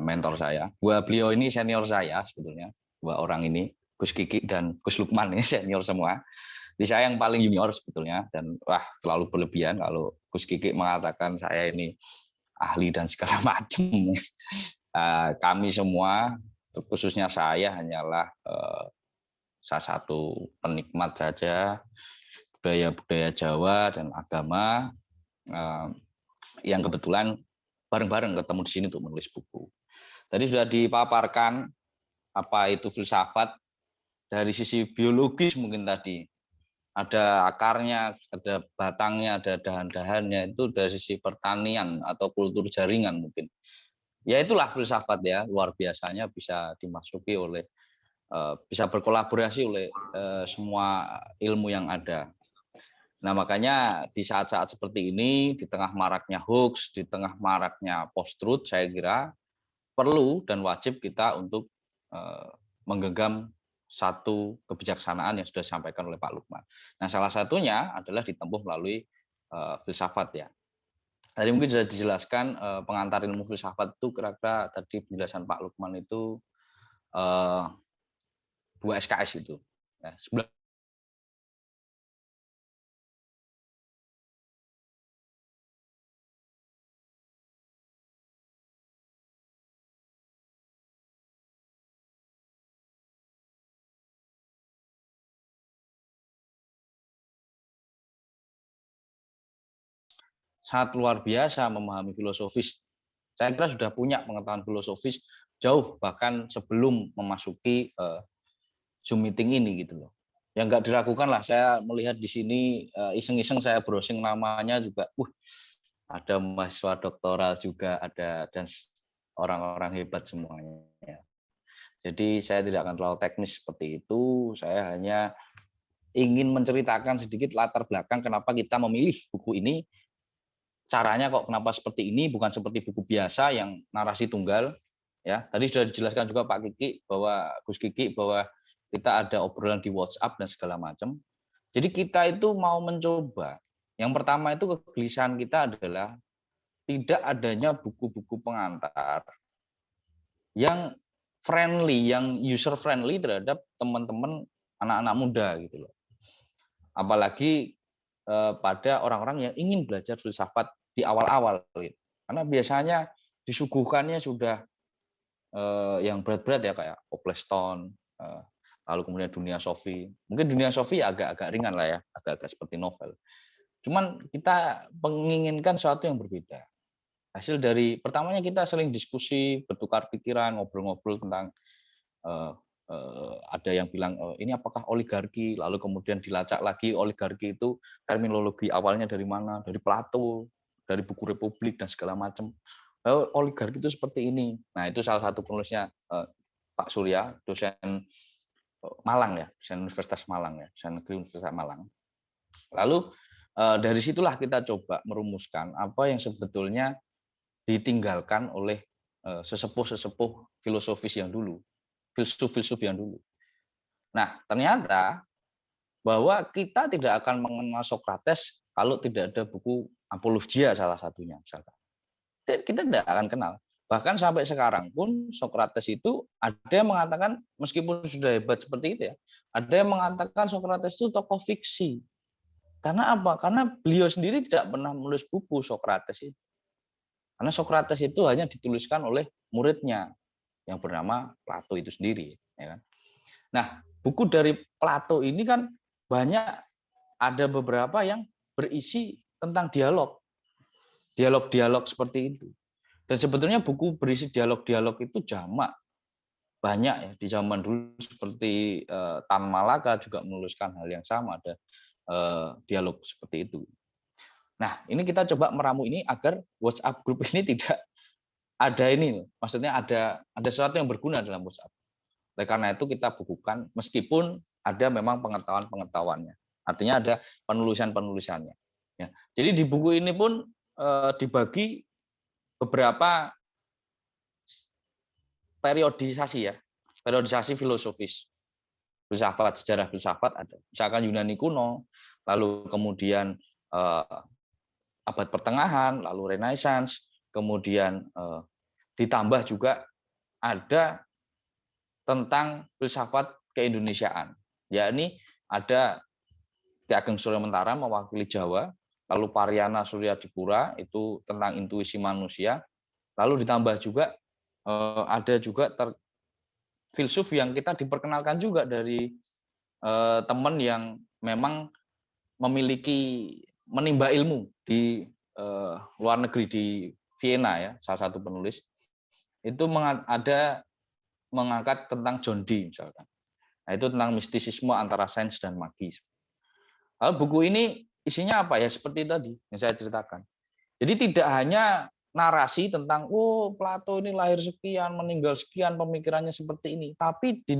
Speaker 4: mentor saya. Dua beliau ini senior saya sebetulnya, dua orang ini, Gus Kiki dan Gus Lukman ini senior semua. Jadi saya yang paling junior sebetulnya, dan wah terlalu berlebihan kalau Gus Kiki mengatakan saya ini ahli dan segala macam. Kami semua, khususnya saya hanyalah salah satu penikmat saja budaya-budaya Jawa dan agama yang kebetulan bareng-bareng ketemu di sini untuk menulis buku. Tadi sudah dipaparkan apa itu filsafat dari sisi biologis mungkin tadi. Ada akarnya, ada batangnya, ada dahan-dahannya, itu dari sisi pertanian atau kultur jaringan mungkin. Ya itulah filsafat ya, luar biasanya bisa dimasuki oleh, bisa berkolaborasi oleh semua ilmu yang ada. Nah makanya di saat-saat seperti ini, di tengah maraknya hoax, di tengah maraknya post-truth, saya kira perlu dan wajib kita untuk menggenggam satu kebijaksanaan yang sudah disampaikan oleh Pak Lukman. Nah, salah satunya adalah ditempuh melalui filsafat ya. Tadi mungkin sudah dijelaskan pengantar ilmu filsafat itu kira-kira tadi penjelasan Pak Lukman itu 2 SKS itu. Ya, sangat luar biasa memahami filosofis. Saya kira sudah punya pengetahuan filosofis jauh bahkan sebelum memasuki Zoom meeting ini gitu loh. Yang nggak diragukan lah, saya melihat di sini iseng-iseng saya browsing namanya juga, ada mahasiswa doktoral juga ada dan orang-orang hebat semuanya. Jadi saya tidak akan terlalu teknis seperti itu, saya hanya ingin menceritakan sedikit latar belakang kenapa kita memilih buku ini. Caranya kok kenapa seperti ini, bukan seperti buku biasa yang narasi tunggal ya. Tadi sudah dijelaskan juga Pak Kiki bahwa Gus Kiki bahwa kita ada obrolan di WhatsApp dan segala macam. Jadi kita itu mau mencoba. Yang pertama itu kegelisahan kita adalah tidak adanya buku-buku pengantar yang friendly, yang user friendly terhadap teman-teman anak-anak muda gitu loh. Apalagi pada orang-orang yang ingin belajar filsafat di awal-awal, karena biasanya disuguhkannya sudah yang berat-berat ya kayak Opleston, lalu kemudian Dunia Sofi. Mungkin Dunia Sofi agak-agak ringan lah ya, agak-agak seperti novel. Cuman kita menginginkan sesuatu yang berbeda. Hasil dari pertamanya kita sering diskusi, bertukar pikiran, ngobrol-ngobrol tentang ada yang bilang ini apakah oligarki, lalu kemudian dilacak lagi oligarki itu terminologi awalnya dari mana, dari Plato, dari buku Republik dan segala macam. Oligarki itu seperti ini. Nah itu salah satu penulisnya Pak Surya, dosen Malang ya, dosen Universitas Malang ya, dosen negeri Universitas Malang. Lalu dari situlah kita coba merumuskan apa yang sebetulnya ditinggalkan oleh sesepuh-sesepuh filosofis yang dulu, filsuf-filsuf yang dulu. Nah, ternyata bahwa kita tidak akan mengenal Sokrates kalau tidak ada buku Apologia salah satunya misalkan. Kita tidak akan kenal. Bahkan sampai sekarang pun Sokrates itu ada yang mengatakan meskipun sudah hebat seperti itu ya, ada yang mengatakan Sokrates itu tokoh fiksi. Karena apa? Karena beliau sendiri tidak pernah menulis buku Sokrates itu. Karena Sokrates itu hanya dituliskan oleh muridnya yang bernama Plato itu sendiri, ya kan? Nah, buku dari Plato ini kan banyak ada beberapa yang berisi tentang dialog seperti itu. Dan sebetulnya buku berisi dialog-dialog itu jamak banyak ya di zaman dulu seperti Tan Malaka juga menuliskan hal yang sama, ada dialog seperti itu. Nah, ini kita coba meramu ini agar WhatsApp grup ini tidak ada ini, maksudnya ada sesuatu yang berguna dalam WhatsApp. Oleh karena itu kita bukukan meskipun ada memang pengetahuan-pengetahuannya. Artinya ada penulisan-penulisannya. Ya. Jadi di buku ini pun dibagi beberapa periodisasi ya, periodisasi filosofis. Filsafat, sejarah filsafat ada. Misalkan Yunani kuno, lalu kemudian abad pertengahan, lalu Renaissance, kemudian ditambah juga ada tentang filsafat keindonesiaan, yakni ada Ki Ageng Surya Mentara mewakili Jawa, lalu Pariana Suryadipura itu tentang intuisi manusia, lalu ditambah juga ada juga filsuf yang kita diperkenalkan juga dari teman yang memang memiliki menimba ilmu di luar negeri di Vienna ya, salah satu penulis itu ada mengangkat tentang John Dee misalkan. Nah, itu tentang mistisisme antara sains dan magis. Lalu buku ini isinya apa ya? Seperti tadi yang saya ceritakan. Jadi tidak hanya narasi tentang Plato ini lahir sekian, meninggal sekian, pemikirannya seperti ini, tapi di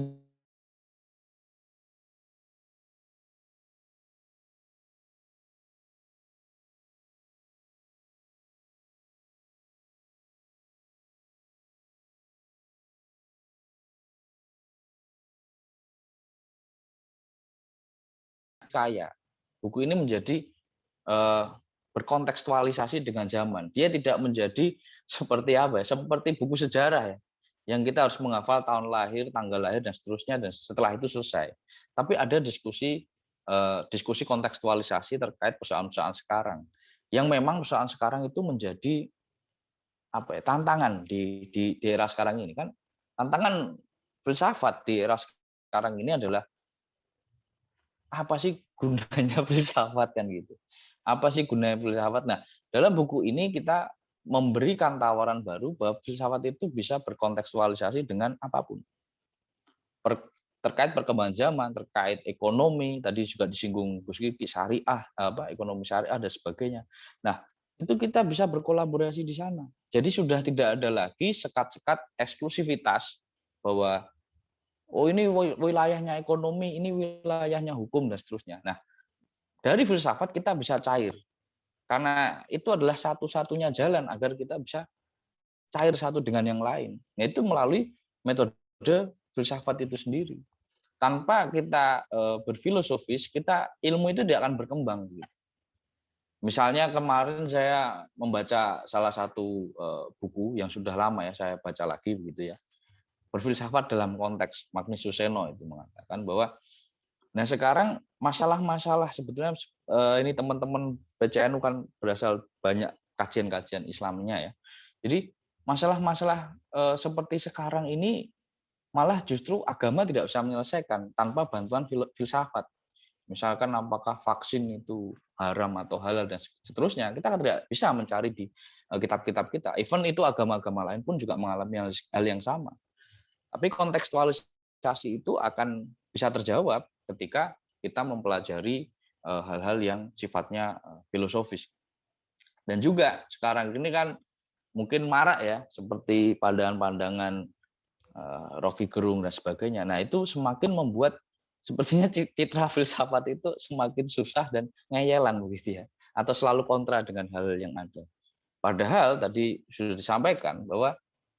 Speaker 4: kaya. Buku ini menjadi berkontekstualisasi dengan zaman. Dia tidak menjadi seperti apa ya? Seperti buku sejarah ya. Yang kita harus menghafal tahun lahir, tanggal lahir dan seterusnya dan setelah itu selesai. Tapi ada diskusi kontekstualisasi terkait persoalan-persoalan sekarang. Yang memang persoalan sekarang itu menjadi apa ya? Tantangan di era sekarang ini kan. Tantangan filsafat di era sekarang ini adalah apa sih gunanya filsafat kan gitu. Apa sih gunanya filsafat? Nah, dalam buku ini kita memberikan tawaran baru bahwa filsafat itu bisa berkontekstualisasi dengan apapun. Terkait perkembangan zaman, terkait ekonomi, tadi juga disinggung Gus Kiki, syariah, ekonomi syariah dan sebagainya. Nah, itu kita bisa berkolaborasi di sana. Jadi sudah tidak ada lagi sekat-sekat eksklusivitas bahwa ini wilayahnya ekonomi, ini wilayahnya hukum dan seterusnya. Nah, dari filsafat kita bisa cair. Karena itu adalah satu-satunya jalan agar kita bisa cair satu dengan yang lain. Yaitu melalui metode filsafat itu sendiri. Tanpa kita berfilosofis, ilmu itu tidak akan berkembang. Misalnya kemarin saya membaca salah satu buku yang sudah lama ya, saya baca lagi begitu ya. Berfilsafat dalam konteks Magnus Suseno itu mengatakan bahwa nah sekarang masalah-masalah sebetulnya ini teman-teman BCNU kan berasal banyak kajian-kajian Islamnya ya. Jadi masalah-masalah seperti sekarang ini malah justru agama tidak bisa menyelesaikan tanpa bantuan filsafat. Misalkan apakah vaksin itu haram atau halal dan seterusnya, kita tidak bisa mencari di kitab-kitab kita. Even itu agama-agama lain pun juga mengalami hal yang sama. Tapi kontekstualisasi itu akan bisa terjawab ketika kita mempelajari hal-hal yang sifatnya filosofis. Dan juga sekarang ini kan mungkin marak ya, seperti pandangan-pandangan Rocky Gerung dan sebagainya. Nah itu semakin membuat sepertinya citra filsafat itu semakin susah dan ngeyelan begitu ya, atau selalu kontra dengan hal yang ada. Padahal tadi sudah disampaikan bahwa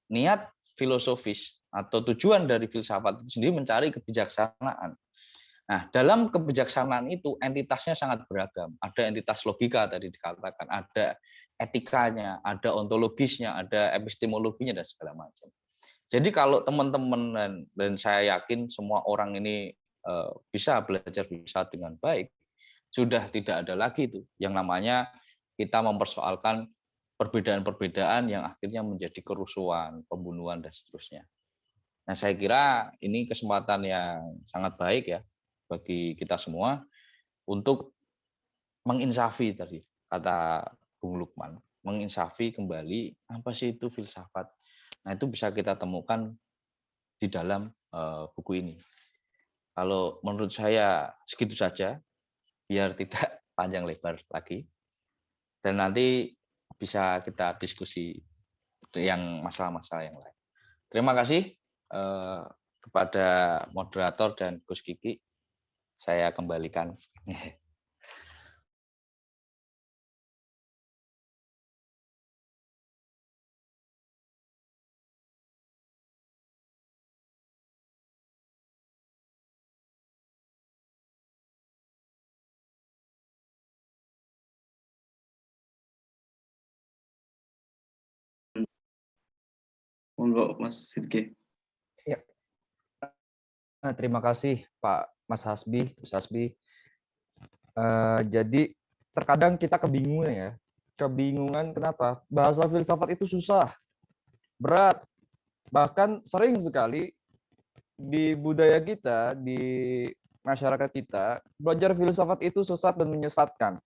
Speaker 4: niat filosofis atau tujuan dari filsafat itu sendiri mencari kebijaksanaan. Nah, dalam kebijaksanaan itu entitasnya sangat beragam. Ada entitas logika tadi dikatakan, ada etikanya, ada ontologisnya, ada epistemologinya dan segala macam. Jadi kalau teman-teman dan saya yakin semua orang ini bisa belajar filsafat dengan baik, sudah tidak ada lagi itu yang namanya kita mempersoalkan perbedaan-perbedaan yang akhirnya menjadi kerusuhan, pembunuhan dan seterusnya. Nah, saya kira ini kesempatan yang sangat baik ya bagi kita semua untuk menginsafi tadi kata Bung Lukman, menginsafi kembali apa sih itu filsafat. Nah, itu bisa kita temukan di dalam buku ini. Kalau menurut saya segitu saja, biar tidak panjang lebar lagi. Dan nanti bisa kita diskusi yang masalah-masalah yang lain. Terima kasih kepada moderator dan Gus Kiki. Saya kembalikan.
Speaker 1: Monggo Mas Sidki.
Speaker 3: Ya. Terima kasih Pak Mas Hasbi, Gus Hasbi. Jadi terkadang kita kebingungan ya. Kebingungan kenapa? Bahasa filsafat itu susah, berat. Bahkan sering sekali di budaya kita, di masyarakat kita, belajar filsafat itu sesat dan menyesatkan.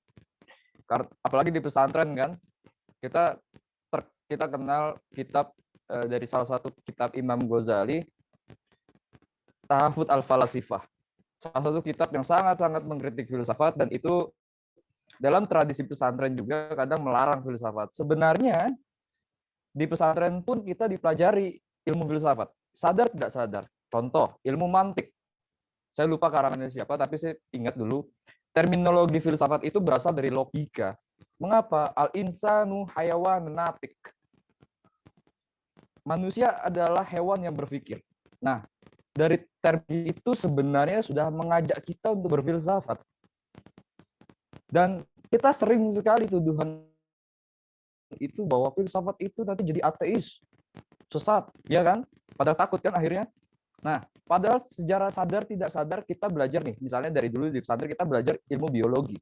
Speaker 3: Apalagi di pesantren kan, kita kita kenal kitab dari salah satu kitab Imam Ghazali, Tahafut al-Falasifah. Salah satu kitab yang sangat-sangat mengkritik filsafat, dan itu dalam tradisi pesantren juga kadang melarang filsafat. Sebenarnya di pesantren pun kita dipelajari ilmu filsafat, sadar tidak sadar. Contoh, ilmu mantik. Saya lupa karangannya siapa, tapi saya ingat dulu terminologi filsafat itu berasal dari logika. Mengapa? Al-insanu hayawan natik. Manusia adalah hewan yang berpikir. Nah, dari term itu sebenarnya sudah mengajak kita untuk berfilsafat. Dan kita sering sekali tuduhan itu bahwa filsafat itu nanti jadi ateis, sesat, ya kan? Pada takut kan akhirnya. Nah, padahal secara sadar tidak sadar kita belajar nih, misalnya dari dulu di pesantren kita belajar ilmu biologi.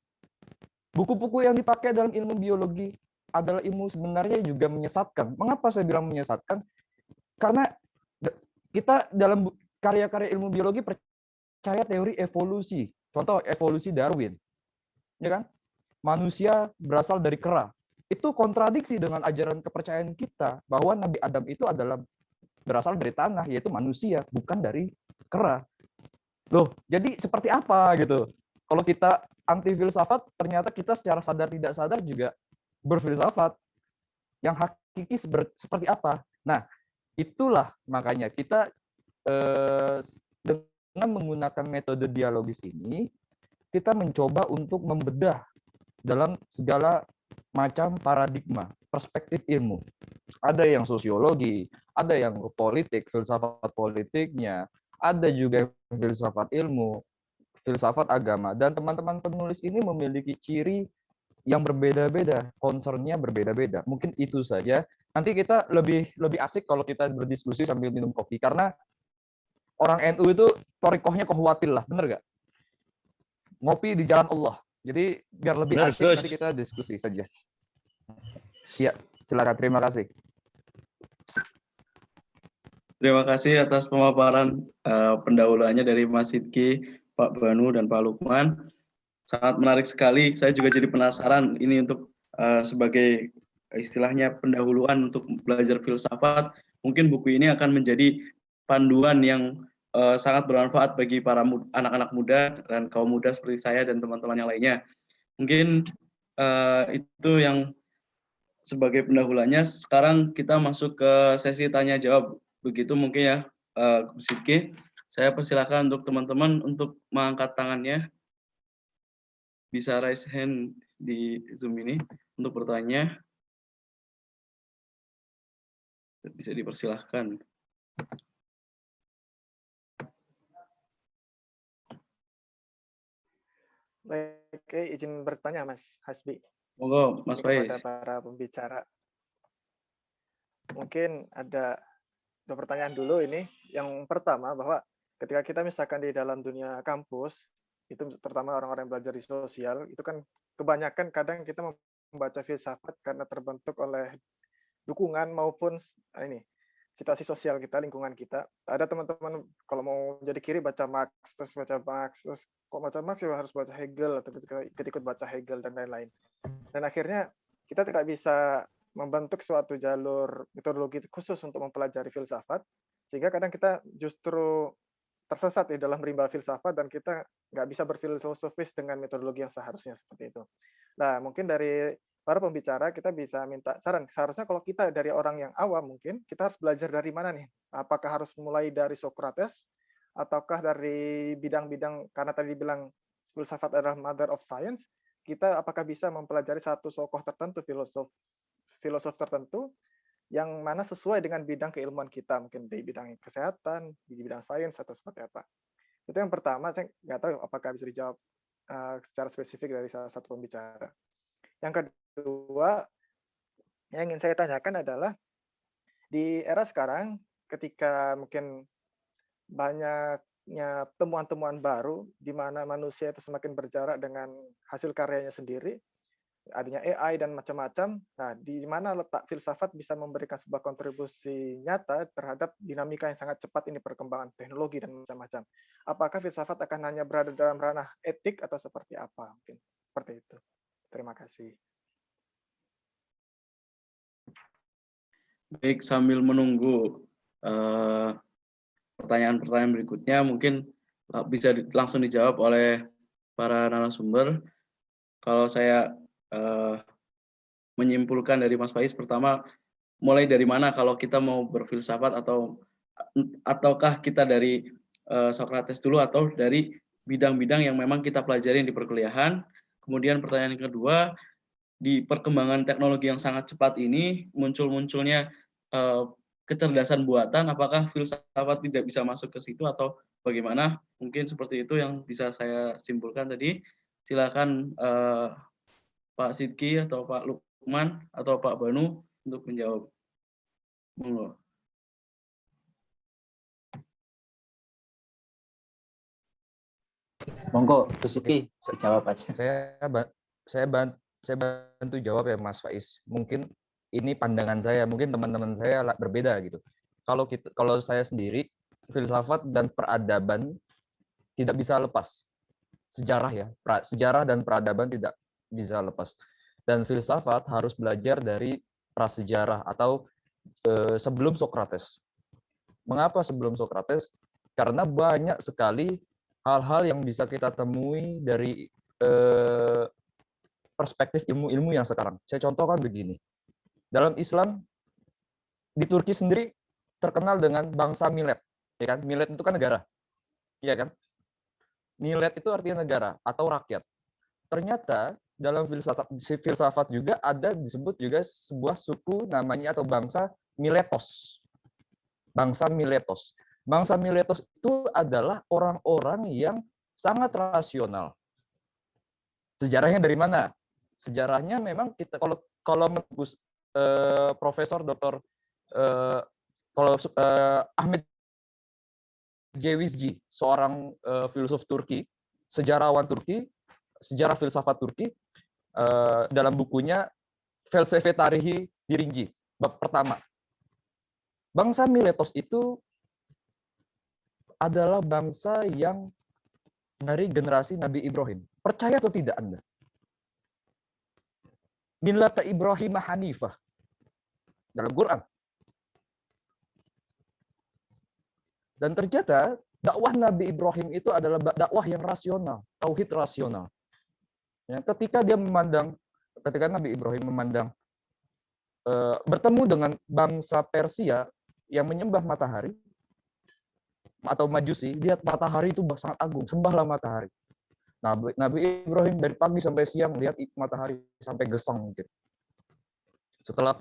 Speaker 3: Buku-buku yang dipakai dalam ilmu biologi adalah ilmu sebenarnya juga menyesatkan. Mengapa saya bilang menyesatkan? Karena kita dalam karya-karya ilmu biologi percaya teori evolusi. Contoh evolusi Darwin. Ya kan? Manusia berasal dari kera. Itu kontradiksi dengan ajaran kepercayaan kita bahwa Nabi Adam itu adalah berasal dari tanah, yaitu manusia, bukan dari kera. Loh, jadi seperti apa gitu? Kalau kita anti filsafat, ternyata kita secara sadar tidak sadar juga berfilsafat. Yang hakiki seperti apa? Nah, itulah makanya kita dengan menggunakan metode dialogis ini, kita mencoba untuk membedah dalam segala macam paradigma, perspektif ilmu. Ada yang sosiologi, ada yang politik, filsafat politiknya, ada juga filsafat ilmu, filsafat agama. Dan teman-teman penulis ini memiliki ciri yang berbeda-beda, concern-nya berbeda-beda. Mungkin itu saja. Nanti kita lebih asik kalau kita berdiskusi sambil minum kopi, karena orang NU itu torikohnya kohwatil lah, bener gak? Ngopi di jalan Allah. Jadi biar lebih
Speaker 1: Benar,
Speaker 3: asik nanti kita diskusi saja. Ya, silakan. Terima kasih.
Speaker 1: Terima kasih atas pemaparan pendahuluannya dari Mas Sidki, Pak Banu, dan Pak Lukman. Sangat menarik sekali. Saya juga jadi penasaran ini untuk sebagai istilahnya pendahuluan untuk belajar filsafat. Mungkin buku ini akan menjadi panduan yang sangat bermanfaat bagi para anak-anak muda dan kaum muda seperti saya dan teman-teman yang lainnya. Mungkin itu yang sebagai pendahuluannya. Sekarang kita masuk ke sesi tanya jawab. Begitu mungkin ya, Sidki. Saya persilakan untuk teman-teman untuk mengangkat tangannya. Bisa raise hand di Zoom ini untuk bertanya. Bisa dipersilahkan.
Speaker 2: Baik, izin bertanya Mas Hasbi.
Speaker 1: Monggo, Mas Faiz.
Speaker 2: Kepada para pembicara. Mungkin ada dua pertanyaan dulu ini. Yang pertama, bahwa ketika kita misalkan di dalam dunia kampus, itu terutama orang-orang yang belajar di sosial, itu kan kebanyakan kadang kita membaca filsafat karena terbentuk oleh dukungan maupun ini situasi sosial kita, lingkungan kita. Ada teman-teman kalau mau jadi kiri baca Marx, terus kok baca Marx ya harus baca Hegel, atau ikut baca Hegel dan lain-lain. Dan akhirnya kita tidak bisa membentuk suatu jalur metodologi khusus untuk mempelajari filsafat, sehingga kadang kita justru tersesat di dalam rimba filsafat dan kita nggak bisa berfilosofis dengan metodologi yang seharusnya seperti itu. Nah, mungkin dari para pembicara kita bisa minta saran. Seharusnya kalau kita dari orang yang awam mungkin kita harus belajar dari mana nih? Apakah harus mulai dari Socrates ataukah dari bidang-bidang, karena tadi bilang filsafat adalah mother of science, kita apakah bisa mempelajari satu tokoh tertentu, filosof tertentu yang mana sesuai dengan bidang keilmuan kita, mungkin di bidang kesehatan, di bidang sains atau seperti apa. Itu yang pertama. Saya nggak tahu apakah bisa dijawab secara spesifik dari salah satu pembicara. Yang kedua, yang ingin saya tanyakan adalah di era sekarang ketika mungkin banyak adanya temuan-temuan baru di mana manusia itu semakin berjarak dengan hasil karyanya sendiri, adanya AI dan macam-macam. Nah, di mana letak filsafat bisa memberikan sebuah kontribusi nyata terhadap dinamika yang sangat cepat ini perkembangan teknologi dan macam-macam. Apakah filsafat akan hanya berada dalam ranah etik atau seperti apa? Mungkin seperti itu. Terima kasih.
Speaker 1: Baik, sambil menunggu pertanyaan-pertanyaan berikutnya, mungkin bisa langsung dijawab oleh para narasumber. Kalau saya menyimpulkan dari Mas Faiz, pertama, mulai dari mana kalau kita mau berfilsafat, ataukah kita dari Socrates dulu atau dari bidang-bidang yang memang kita pelajari di perkuliahan. Kemudian pertanyaan kedua, di perkembangan teknologi yang sangat cepat ini, munculnya kecerdasan buatan, apakah filsafat tidak bisa masuk ke situ atau bagaimana? Mungkin seperti itu yang bisa saya simpulkan tadi. Silakan Pak Sidki atau Pak Lukman atau Pak Banu untuk menjawab. Monggo.
Speaker 5: Monggo, Bu Sidki, jawab aja.
Speaker 3: Saya bantu jawab ya Mas Faiz. Mungkin ini pandangan saya, mungkin teman-teman saya berbeda gitu. Kalau saya sendiri, filsafat dan peradaban tidak bisa lepas. Sejarah ya, sejarah dan peradaban tidak bisa lepas. Dan filsafat harus belajar dari prasejarah atau sebelum Socrates. Mengapa sebelum Socrates? Karena banyak sekali hal-hal yang bisa kita temui dari perspektif ilmu-ilmu yang sekarang. Saya contohkan begini. Dalam Islam, di Turki sendiri terkenal dengan bangsa Millet. Ya kan? Millet itu kan negara. Iya kan? Millet itu artinya negara atau rakyat. Ternyata dalam filsafat juga ada disebut juga sebuah suku namanya atau bangsa Miletos. Bangsa Miletos. Bangsa Miletos itu adalah orang-orang yang sangat rasional. Sejarahnya dari mana? Sejarahnya memang kita kalau menembus Profesor Dr. Ahmet Cevizci, seorang filsuf Turki, sejarawan Turki, sejarah filsafat Turki, dalam bukunya Felsefe Tarihi Birinci, bab pertama. Bangsa Miletos itu adalah bangsa yang dari generasi Nabi Ibrahim. Percaya atau tidak Anda? Millata Ibrahim Hanifah dalam Quran. Dan ternyata dakwah Nabi Ibrahim itu adalah dakwah yang rasional, tauhid rasional. Ya, ketika Nabi Ibrahim bertemu dengan bangsa Persia yang menyembah matahari atau Majusi, lihat matahari itu sangat agung, sembahlah matahari. Nabi Ibrahim dari pagi sampai siang lihat matahari sampai gesang mungkin. Setelah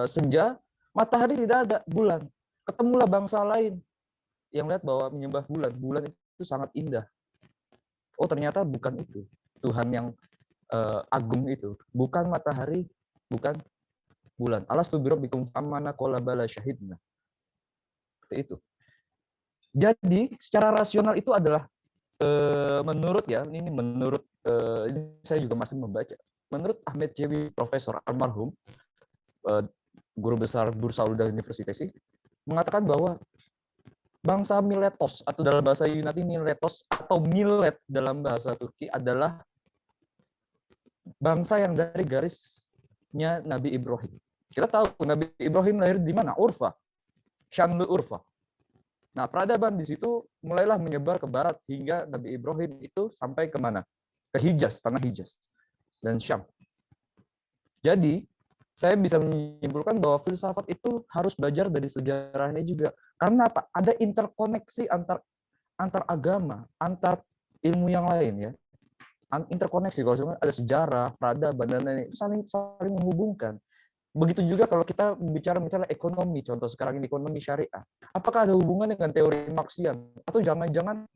Speaker 3: senja, matahari tidak ada, bulan. Ketemulah bangsa lain yang lihat bahwa menyembah bulan. Bulan itu sangat indah. Oh, ternyata bukan itu. Tuhan yang agung itu. Bukan matahari, bukan bulan. Alastu birabbikum amana qala bala syahidna. Seperti itu. Jadi, secara rasional itu adalah menurut ini saya juga masih membaca. Menurut Ahmed Cevizci, Profesor almarhum, guru besar Bursa-Uda Universitas, mengatakan bahwa bangsa Miletos atau dalam bahasa Yunani Miletos atau Millet dalam bahasa Turki adalah bangsa yang dari garisnya Nabi Ibrahim. Kita tahu Nabi Ibrahim lahir di mana? Urfa, Shanlu Urfa. Nah, peradaban di situ mulailah menyebar ke barat hingga Nabi Ibrahim itu sampai ke mana? Ke Hijaz, tanah Hijaz dan Syam. Jadi, saya bisa menyimpulkan bahwa filsafat itu harus belajar dari sejarahnya juga. Karena apa? Ada interkoneksi antar agama, antar ilmu yang lain ya. Interkoneksi, kalau ada sejarah, peradaban dan lain-lain, saling menghubungkan. Begitu juga kalau kita bicara misalnya ekonomi, contoh sekarang ini ekonomi syariah. Apakah ada hubungan dengan teori Marxian? Atau jangan-jangan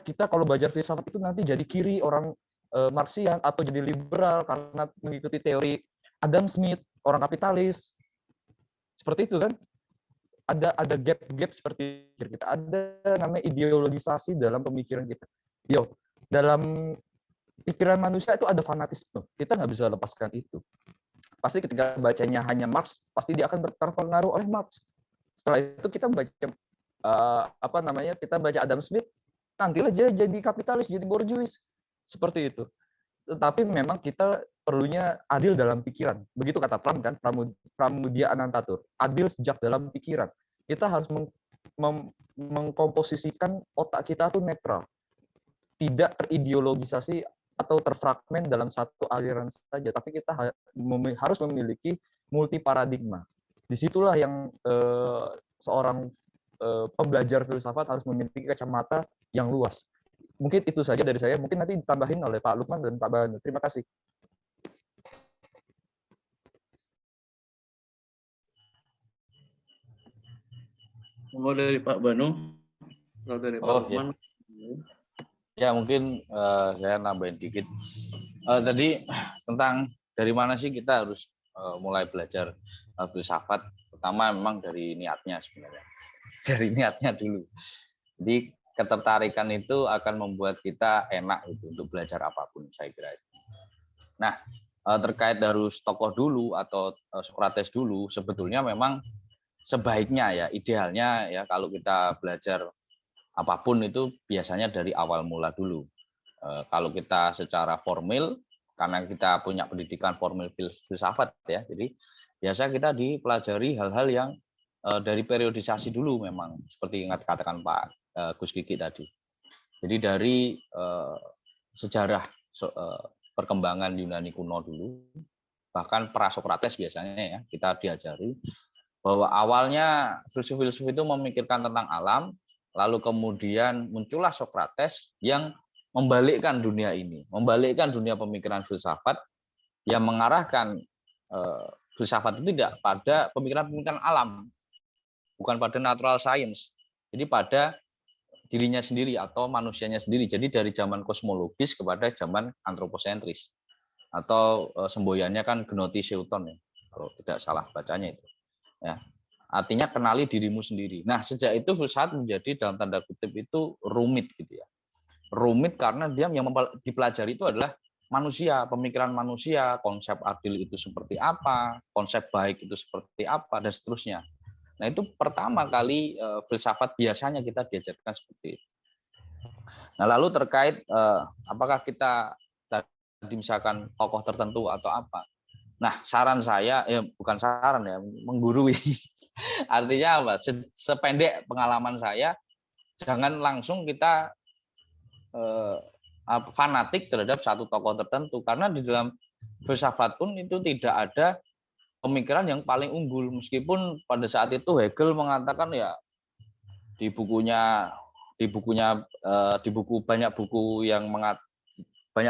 Speaker 3: kita kalau belajar filsafat itu nanti jadi kiri orang Marxian atau jadi liberal karena mengikuti teori Adam Smith, orang kapitalis. Seperti itu kan? ada gap seperti kita, ada namanya ideologisasi dalam pemikiran kita. Dalam pikiran manusia itu ada fanatisme, kita nggak bisa lepaskan itu. Pasti ketika bacanya hanya Marx, pasti dia akan terpengaruh oleh Marx. Setelah itu kita baca kita baca Adam Smith, nantilah dia jadi kapitalis, jadi borjuis, seperti itu. Tetapi memang kita perlunya adil dalam pikiran. Begitu kata Pram kan, Pramudia Anantatur. Adil sejak dalam pikiran. Kita harus mengkomposisikan otak kita tuh netral. Tidak terideologisasi atau terfragmen dalam satu aliran saja, tapi kita harus memiliki multi paradigma. Disitulah yang seorang pembelajar filsafat harus memiliki kacamata yang luas. Mungkin itu saja dari saya. Mungkin nanti ditambahin oleh Pak Lukman dan Pak Banu. Terima kasih.
Speaker 1: Mau dari Pak Banu atau dari Pak Lukman?
Speaker 4: Ya mungkin saya nambahin dikit. Tadi tentang dari mana sih kita harus mulai belajar filsafat. Pertama memang dari niatnya sebenarnya. Dari niatnya dulu. Jadi ketertarikan itu akan membuat kita enak itu untuk belajar apapun, saya kira. Nah, terkait harus tokoh dulu atau Sokrates dulu, sebetulnya memang sebaiknya ya, idealnya ya kalau kita belajar apapun itu biasanya dari awal mula dulu. Kalau kita secara formal, karena kita punya pendidikan formal filsafat ya, jadi biasa kita dipelajari hal-hal yang dari periodisasi dulu memang, seperti yang katakan Pak Gus Kiki tadi. Jadi dari sejarah perkembangan Yunani kuno dulu, bahkan pra-Sokrates biasanya ya kita diajari bahwa awalnya filsuf-filsuf itu memikirkan tentang alam, lalu kemudian muncullah Sokrates yang membalikkan dunia ini, membalikkan dunia pemikiran filsafat yang mengarahkan filsafat itu tidak pada pemikiran-pemikiran alam, bukan pada natural science, jadi pada dirinya sendiri atau manusianya sendiri. Jadi dari zaman kosmologis kepada zaman antroposentris, atau semboyannya kan gnotiseuton ya, kalau tidak salah bacanya itu. Ya, artinya kenali dirimu sendiri. Nah, sejak itu filsafat menjadi dalam tanda kutip itu rumit gitu ya. Rumit karena dia yang dipelajari itu adalah manusia, pemikiran manusia, konsep adil itu seperti apa, konsep baik itu seperti apa, dan seterusnya. Nah, itu pertama kali filsafat biasanya kita diajarkan seperti itu. Nah, lalu terkait apakah kita tadi misalkan tokoh tertentu atau apa. Nah, saran saya, bukan saran ya, menggurui. Artinya apa? Sependek pengalaman saya, jangan langsung kita fanatik terhadap satu tokoh tertentu. Karena di dalam filsafat pun itu tidak ada pemikiran yang paling unggul, meskipun pada saat itu Hegel mengatakan ya di buku banyak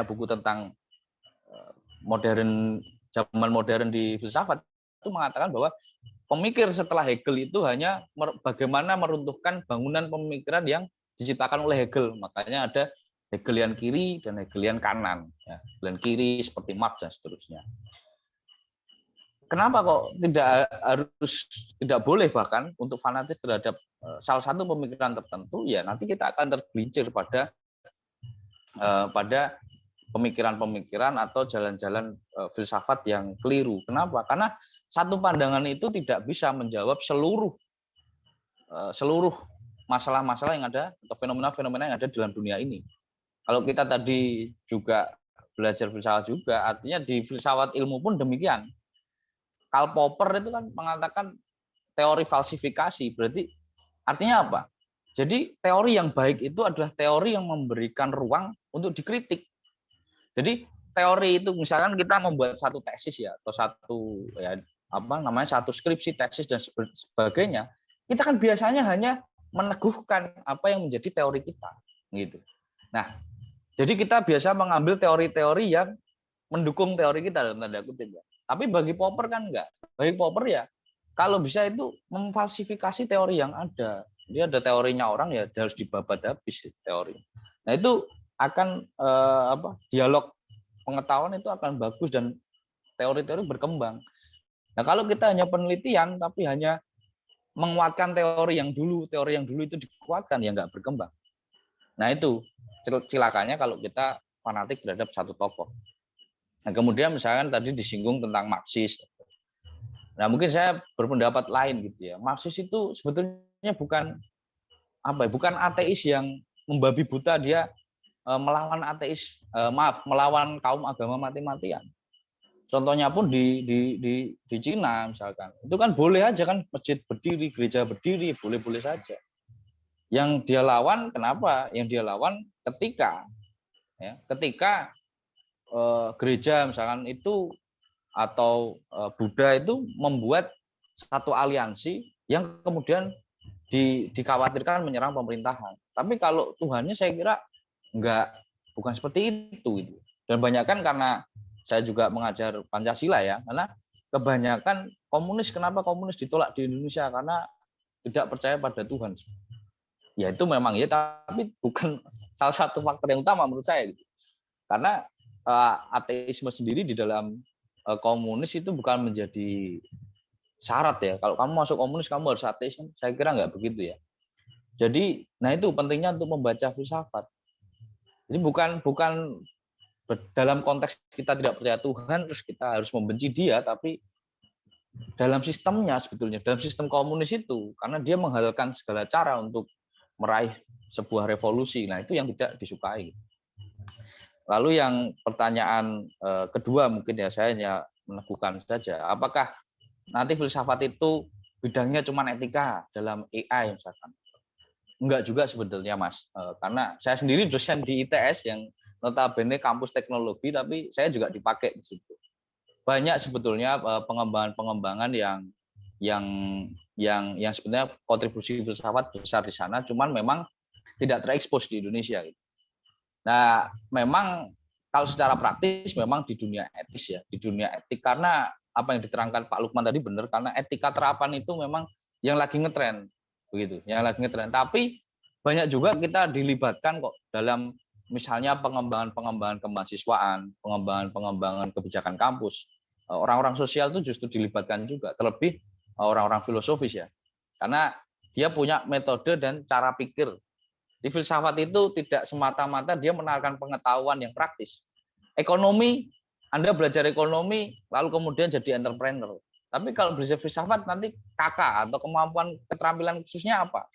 Speaker 4: buku tentang zaman modern di filsafat itu mengatakan bahwa pemikir setelah Hegel itu hanya bagaimana meruntuhkan bangunan pemikiran yang diciptakan oleh Hegel. Makanya ada Hegelian kiri dan Hegelian kanan, ya. Hegelian kiri seperti Marx dan seterusnya. Kenapa kok tidak boleh bahkan untuk fanatis terhadap salah satu pemikiran tertentu? Ya nanti kita akan tergelincir pada pemikiran-pemikiran atau jalan-jalan filsafat yang keliru. Kenapa? Karena satu pandangan itu tidak bisa menjawab seluruh masalah-masalah yang ada atau fenomena-fenomena yang ada dalam dunia ini. Kalau kita tadi juga belajar filsafat juga, artinya di filsafat ilmu pun demikian. Karl Popper itu kan mengatakan teori falsifikasi, berarti artinya apa? Jadi teori yang baik itu adalah teori yang memberikan ruang untuk dikritik. Jadi teori itu misalkan kita membuat satu tesis ya, atau satu skripsi, tesis dan sebagainya, kita kan biasanya hanya meneguhkan apa yang menjadi teori kita, gitu. Nah, jadi kita biasa mengambil teori-teori yang mendukung teori kita dalam tanda kutip ya. Tapi bagi Popper kan enggak. Bagi Popper ya, kalau bisa itu memfalsifikasi teori yang ada. Jadi ada teorinya orang ya harus dibabat habis teori. Nah itu akan dialog pengetahuan itu akan bagus dan teori-teori berkembang. Nah kalau kita hanya penelitian tapi hanya menguatkan teori yang dulu itu dikuatkan, ya nggak berkembang. Nah itu cilakanya kalau kita fanatik terhadap satu tokoh. Nah kemudian misalkan tadi disinggung tentang Marxis. Nah mungkin saya berpendapat lain gitu ya. Marxis itu sebetulnya bukan ateis yang membabi buta, dia melawan ateis, melawan kaum agama mati-matian. Contohnya pun di Cina misalkan, itu kan boleh aja kan, masjid berdiri, gereja berdiri, boleh-boleh saja. Yang dia lawan kenapa? Yang dia lawan ketika gereja misalkan itu atau Buddha itu membuat satu aliansi yang kemudian dikhawatirkan menyerang pemerintahan. Tapi kalau Tuhannya saya kira bukan seperti itu. Dan banyak kan karena saya juga mengajar Pancasila ya, karena kebanyakan kenapa komunis ditolak di Indonesia? Karena tidak percaya pada Tuhan. Ya itu memang ya, tapi bukan salah satu faktor yang utama menurut saya. Karena ateisme sendiri di dalam komunis itu bukan menjadi syarat ya. Kalau kamu masuk komunis kamu harus ateis, saya kira nggak begitu ya. Jadi, nah itu pentingnya untuk membaca filsafat. Jadi bukan dalam konteks kita tidak percaya Tuhan terus kita harus membenci dia, tapi dalam sistemnya sebetulnya, dalam sistem komunis itu, karena dia menghalalkan segala cara untuk meraih sebuah revolusi. Nah itu yang tidak disukai. Lalu yang pertanyaan kedua mungkin ya, saya hanya meneguhkan saja, apakah nanti filsafat itu bidangnya cuma etika dalam AI misalkan? Enggak juga sebetulnya Mas, karena saya sendiri dosen di ITS yang notabene kampus teknologi, tapi saya juga dipakai di situ. Banyak sebetulnya pengembangan-pengembangan yang sebenarnya kontribusi filsafat besar di sana, cuman memang tidak terekspos di Indonesia. Nah, memang kalau secara praktis memang di dunia etis ya, di dunia etik, karena apa yang diterangkan Pak Lukman tadi benar, karena etika terapan itu memang yang lagi ngetren, begitu, yang lagi ngetren. Tapi banyak juga kita dilibatkan kok dalam misalnya pengembangan kemahasiswaan, pengembangan kebijakan kampus. Orang-orang sosial itu justru dilibatkan juga, terlebih orang-orang filosofis ya, karena dia punya metode dan cara pikir. Di filsafat itu tidak semata-mata dia menawarkan pengetahuan yang praktis. Ekonomi, Anda belajar ekonomi, lalu kemudian jadi entrepreneur. Tapi kalau belajar filsafat nanti kakak atau kemampuan keterampilan khususnya apa?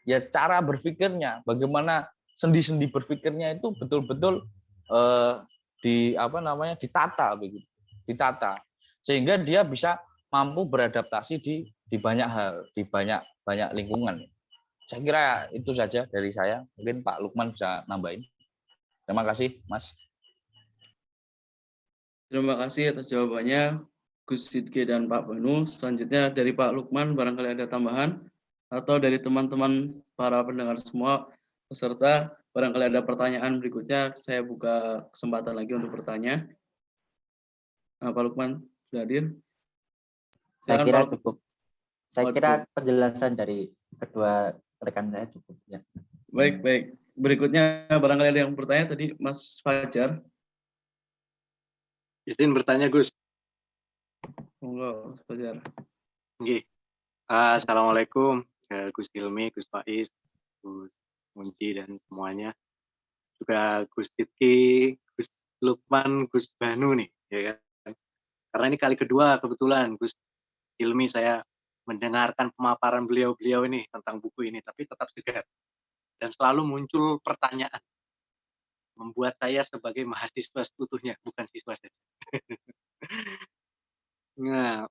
Speaker 4: Ya cara berpikirnya, bagaimana sendi-sendi berpikirnya itu betul-betul ditata begitu, ditata sehingga dia bisa mampu beradaptasi di banyak hal, di banyak lingkungan. Saya kira itu saja dari saya. Mungkin Pak Lukman bisa nambahin. Terima kasih, Mas.
Speaker 1: Terima kasih atas jawabannya, Gus Sidke dan Pak Banu. Selanjutnya dari Pak Lukman, barangkali ada tambahan, atau dari teman-teman para pendengar semua peserta, barangkali ada pertanyaan berikutnya, saya buka kesempatan lagi untuk bertanya. Nah, Pak Lukman sudah hadir?
Speaker 5: Saya kira cukup. Saya kira penjelasan dari kedua rekan saya cukup ya.
Speaker 1: Baik. Berikutnya barangkali ada yang bertanya tadi, Mas Fajar.
Speaker 6: Izin bertanya, Gus.
Speaker 1: Monggo, Mas Fajar.
Speaker 6: Oke. Assalamualaikum, Gus Hilmi, Gus Faiz, Gus Munji dan semuanya. Juga Gus Sidki, Gus Lukman, Gus Banu nih, ya kan? Karena ini kali kedua kebetulan Gus Hilmi saya mendengarkan pemaparan beliau-beliau ini tentang buku ini, tapi tetap segar. Dan selalu muncul pertanyaan, membuat saya sebagai mahasiswa seutuhnya, bukan siswa saja. Nah,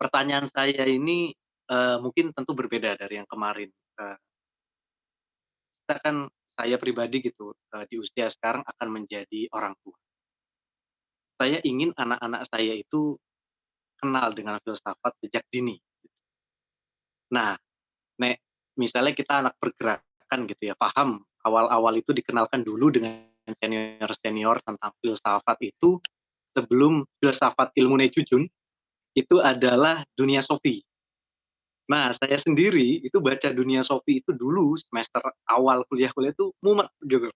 Speaker 6: pertanyaan saya ini mungkin tentu berbeda dari yang kemarin. Kita kan, saya pribadi gitu, di usia sekarang akan menjadi orang tua. Saya ingin anak-anak saya itu kenal dengan filsafat sejak dini. Nah, misalnya kita anak pergerakan gitu ya, paham awal-awal itu dikenalkan dulu dengan senior-senior tentang filsafat itu sebelum filsafat ilmu Jujun itu adalah dunia sofi. Nah, saya sendiri itu baca dunia sofi itu dulu semester awal kuliah-kuliah itu mumet gitu.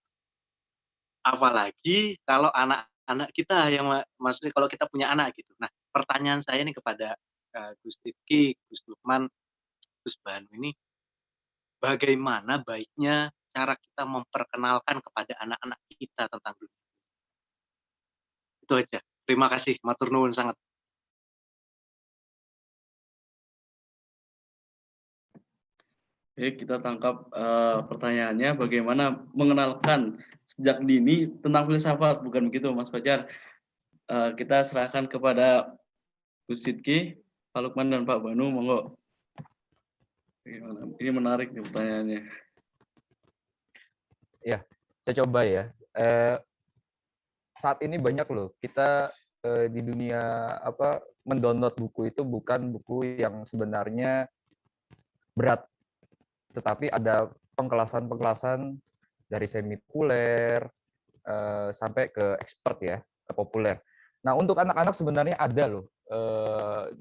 Speaker 6: Apalagi kalau anak-anak kita yang maksudnya kalau kita punya anak gitu. Nah, pertanyaan saya ini kepada Gus Sidki, Gus Lukman, Gus Banu ini, bagaimana baiknya cara kita memperkenalkan kepada anak-anak kita tentang dunia. Itu aja. Terima kasih, matur nuwun sangat.
Speaker 1: Oke, kita tangkap pertanyaannya, bagaimana mengenalkan sejak dini tentang filsafat, bukan begitu Mas Fajar? Kita serahkan kepada Gus Sidki, Pak Lukman, dan Pak Banu, monggo. Ini menarik nih pertanyaannya.
Speaker 3: Ya, saya coba ya. Saat ini banyak loh, kita di dunia mendownload buku itu bukan buku yang sebenarnya berat, tetapi ada pengkelasan-pengkelasan dari semi populer sampai ke expert ya, ke populer. Nah, untuk anak-anak sebenarnya ada loh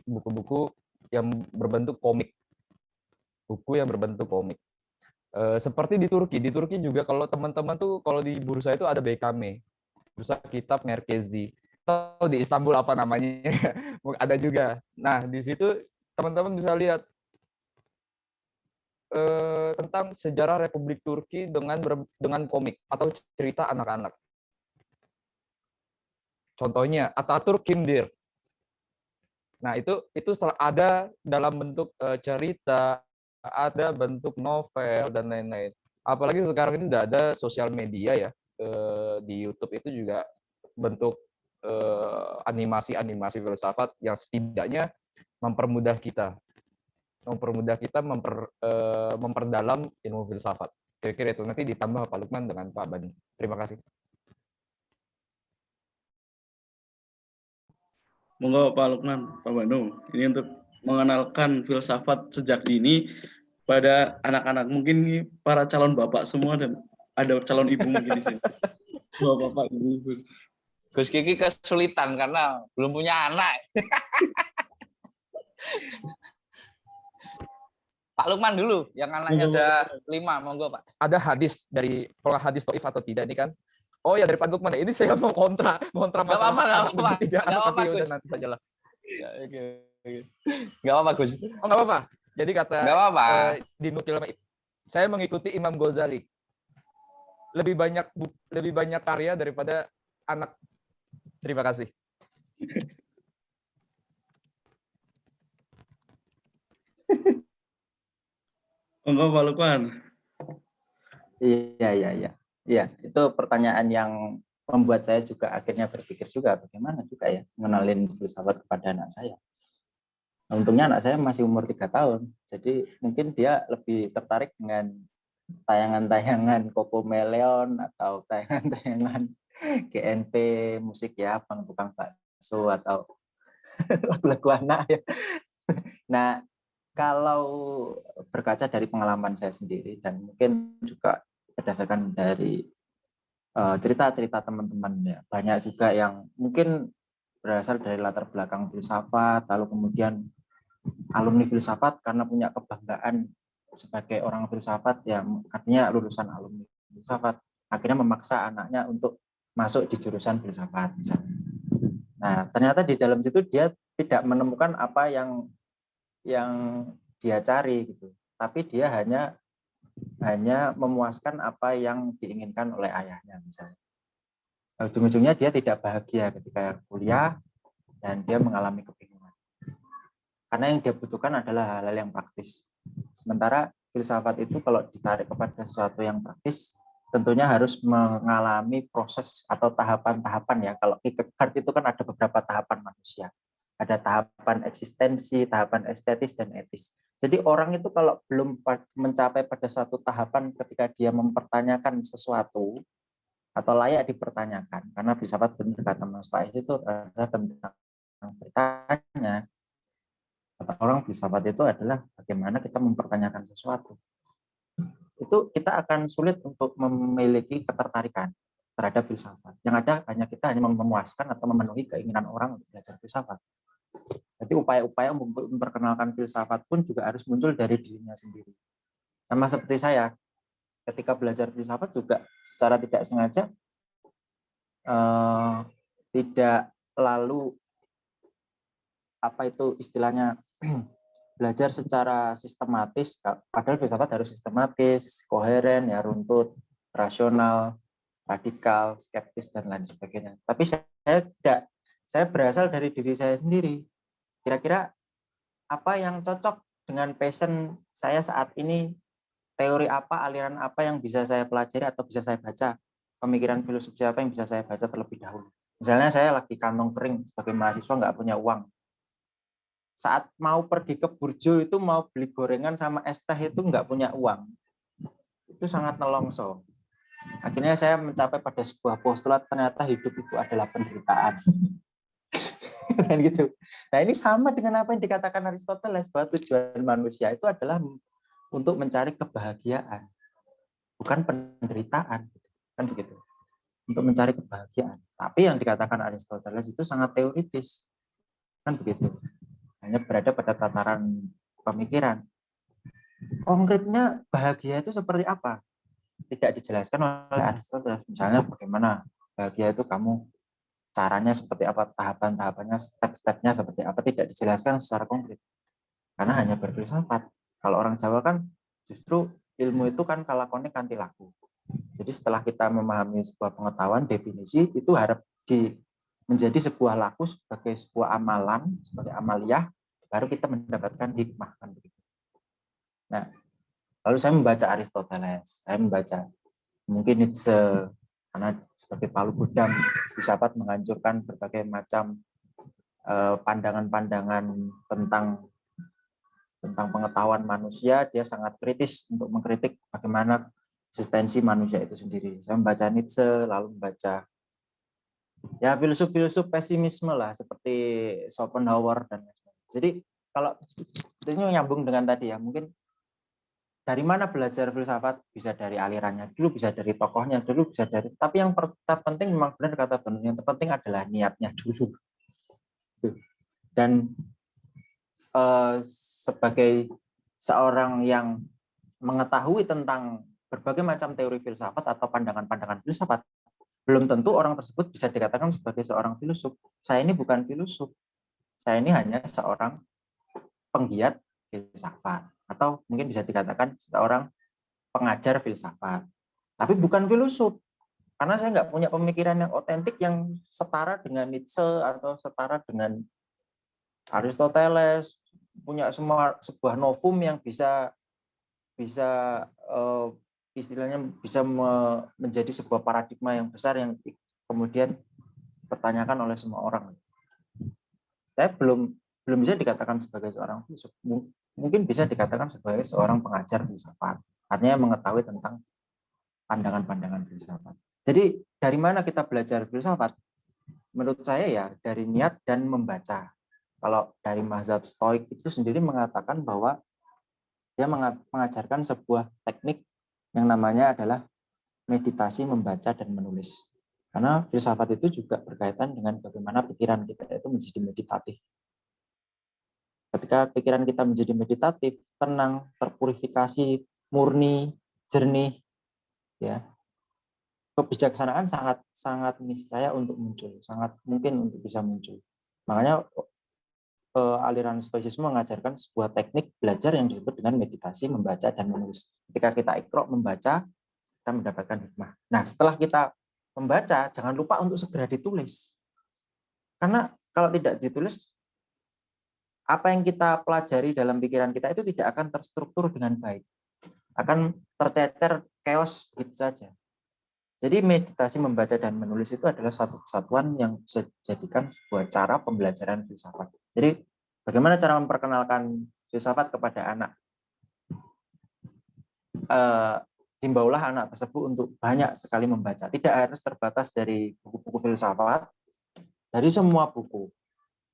Speaker 3: buku-buku yang berbentuk komik. Buku yang berbentuk komik. Seperti di Turki juga kalau teman-teman tuh kalau di bursa itu ada BKM, Bursa Kitab Merkezi. Atau di Istanbul apa namanya? Ada juga. Nah, di situ teman-teman bisa lihat tentang sejarah Republik Turki dengan komik atau cerita anak-anak. Contohnya Atatürk Kimdir. Nah, itu ada dalam bentuk cerita, ada bentuk novel dan lain-lain. Apalagi sekarang ini sudah ada sosial media ya. Di YouTube itu juga bentuk animasi-animasi filsafat yang setidaknya mempermudah kita memperdalam ilmu filsafat. Kira-kira itu nanti ditambah Pak Lukman dengan Pak Bani. Terima kasih.
Speaker 1: Monggo Pak Lukman, Pak Banu. Ini untuk mengenalkan filsafat sejak dini pada anak-anak. Mungkin ini para calon bapak semua dan ada calon ibu mungkin di sini. Bapak, ibu.
Speaker 4: Gus Kiki kesulitan karena belum punya anak. Pak Lukman dulu, yang anaknya ada 5, monggo Pak.
Speaker 3: Ada hadis dari, kalau hadis Taif atau tidak ini kan? Oh ya dari Pak Lukman. Ini saya mau kontra masalah
Speaker 4: Nggak apa-apa,
Speaker 3: tapi
Speaker 4: Gus.
Speaker 3: nanti sajalah.
Speaker 4: Nggak apa-apa, Gus.
Speaker 3: Oh nggak apa-apa. Jadi kata dinukil, saya mengikuti Imam Ghazali. Lebih banyak karya daripada anak. Terima kasih.
Speaker 1: Monggo Pak Lukman.
Speaker 5: Iya, itu pertanyaan yang membuat saya juga akhirnya berpikir juga bagaimana juga ya mengenalin filsafat kepada anak saya. Untungnya anak saya masih umur 3 tahun, jadi mungkin dia lebih tertarik dengan tayangan-tayangan Cocomelon atau tayangan-tayangan GNP, musik ya, Bang Tukang Bakso atau lagu-lagu anak ya. Nah, kalau berkaca dari pengalaman saya sendiri dan mungkin juga berdasarkan dari cerita-cerita teman-teman ya, banyak juga yang mungkin berasal dari latar belakang filsafat, lalu kemudian alumni filsafat karena punya kebanggaan sebagai orang filsafat ya, artinya lulusan alumni filsafat, akhirnya memaksa anaknya untuk masuk di jurusan filsafat misalnya. Nah, ternyata di dalam situ dia tidak menemukan apa yang dia cari gitu, tapi dia hanya memuaskan apa yang diinginkan oleh ayahnya misalnya. Ujung-ujungnya dia tidak bahagia ketika kuliah dan dia mengalami kebingungan. Karena yang dia butuhkan adalah hal-hal yang praktis. Sementara filsafat itu kalau ditarik kepada sesuatu yang praktis, tentunya harus mengalami proses atau tahapan-tahapan ya. Kalau Kierkegaard itu kan ada beberapa tahapan manusia. Ada tahapan eksistensi, tahapan estetis, dan etis. Jadi orang itu kalau belum mencapai pada suatu tahapan ketika dia mempertanyakan sesuatu, atau layak dipertanyakan, karena filsafat benar kata Mas Faiz itu adalah tentang bertanya. Kata orang filsafat itu adalah bagaimana kita mempertanyakan sesuatu. Itu kita akan sulit untuk memiliki ketertarikan terhadap filsafat. Yang ada hanya kita hanya memuaskan atau memenuhi keinginan orang untuk belajar filsafat. Jadi upaya-upaya memperkenalkan filsafat pun juga harus muncul dari dirinya sendiri. Sama seperti saya, ketika belajar filsafat juga secara tidak sengaja tidak lalu apa itu istilahnya belajar secara sistematis, padahal filsafat harus sistematis, koheren, ya runtut, rasional, radikal, skeptis, dan lain sebagainya. Tapi saya tidak, saya berasal dari diri saya sendiri. Kira-kira apa yang cocok dengan passion saya saat ini, teori apa, aliran apa yang bisa saya pelajari atau bisa saya baca, pemikiran filosofi apa yang bisa saya baca terlebih dahulu. Misalnya saya lagi kantong kering sebagai mahasiswa, nggak punya uang. Saat mau pergi ke burjo itu mau beli gorengan sama es teh itu nggak punya uang. Itu sangat nelongso. Akhirnya saya mencapai pada sebuah postulat, ternyata hidup itu adalah penderitaan. Dan gitu. Nah ini sama dengan apa yang dikatakan Aristoteles, bahwa tujuan manusia itu adalah untuk mencari kebahagiaan, bukan penderitaan. Kan begitu. Untuk mencari kebahagiaan. Tapi yang dikatakan Aristoteles itu sangat teoritis. Kan begitu. Hanya berada pada tataran pemikiran. Konkretnya bahagia itu seperti apa? Tidak dijelaskan oleh Aristoteles. Misalnya bagaimana bahagia itu kamu, caranya seperti apa, tahapan-tahapannya, step-stepnya seperti apa, tidak dijelaskan secara konkret. Karena hanya berfilsafat. Kalau orang Jawa kan justru ilmu itu kan kalakonik kanthi laku. Jadi setelah kita memahami sebuah pengetahuan, definisi, itu harap menjadi sebuah laku sebagai sebuah amalan, sebagai amaliyah, baru kita mendapatkan hikmah. Kan begitu. Nah, lalu saya membaca Aristoteles, saya membaca mungkin Nietzsche, karena sebagai palu gudang filsafat menganjurkan berbagai macam pandangan-pandangan tentang pengetahuan manusia. Dia sangat kritis untuk mengkritik bagaimana eksistensi manusia itu sendiri. Saya membaca Nietzsche, lalu membaca ya filsuf-filsuf pesimisme lah, seperti Schopenhauer dan lain-lain. Jadi kalau ini nyambung dengan tadi ya, mungkin dari mana belajar filsafat, bisa dari alirannya dulu, bisa dari tokohnya dulu, bisa dari, tapi yang terpenting memang benar kata Banu, yang terpenting adalah niatnya dulu. Dan sebagai seorang yang mengetahui tentang berbagai macam teori filsafat atau pandangan-pandangan filsafat, belum tentu orang tersebut bisa dikatakan sebagai seorang filsuf. Saya ini bukan filsuf, saya ini hanya seorang penggiat filsafat, atau mungkin bisa dikatakan seorang pengajar filsafat, tapi bukan filsuf, karena saya nggak punya pemikiran yang otentik yang setara dengan Nietzsche atau setara dengan Aristoteles, punya sebuah novum yang bisa istilahnya bisa menjadi sebuah paradigma yang besar yang kemudian dipertanyakan oleh semua orang. Saya belum bisa dikatakan sebagai seorang filsuf, mungkin bisa dikatakan sebagai seorang pengajar filsafat, artinya mengetahui tentang pandangan-pandangan filsafat. Jadi dari mana kita belajar filsafat? Menurut saya ya dari niat dan membaca. Kalau dari mazhab Stoik itu sendiri mengatakan bahwa dia mengajarkan sebuah teknik yang namanya adalah meditasi, membaca, dan menulis. Karena filsafat itu juga berkaitan dengan bagaimana pikiran kita itu menjadi meditatif. Ketika pikiran kita menjadi meditatif, tenang, terpurifikasi, murni, jernih, ya, kebijaksanaan sangat niscaya untuk muncul, sangat mungkin untuk bisa muncul. Makanya aliran stoicisme mengajarkan sebuah teknik belajar yang disebut dengan meditasi, membaca, dan menulis. Ketika kita iqra membaca, kita mendapatkan hikmah. Nah, setelah kita membaca, jangan lupa untuk segera ditulis. Karena kalau tidak ditulis, apa yang kita pelajari dalam pikiran kita itu tidak akan terstruktur dengan baik. Akan tercecer, chaos begitu saja. Jadi meditasi, membaca, dan menulis itu adalah satu kesatuan yang bisa dijadikan sebuah cara pembelajaran filsafat. Jadi bagaimana cara memperkenalkan filsafat kepada anak? Himbaulah anak tersebut untuk banyak sekali membaca. Tidak harus terbatas dari buku-buku filsafat, dari semua buku.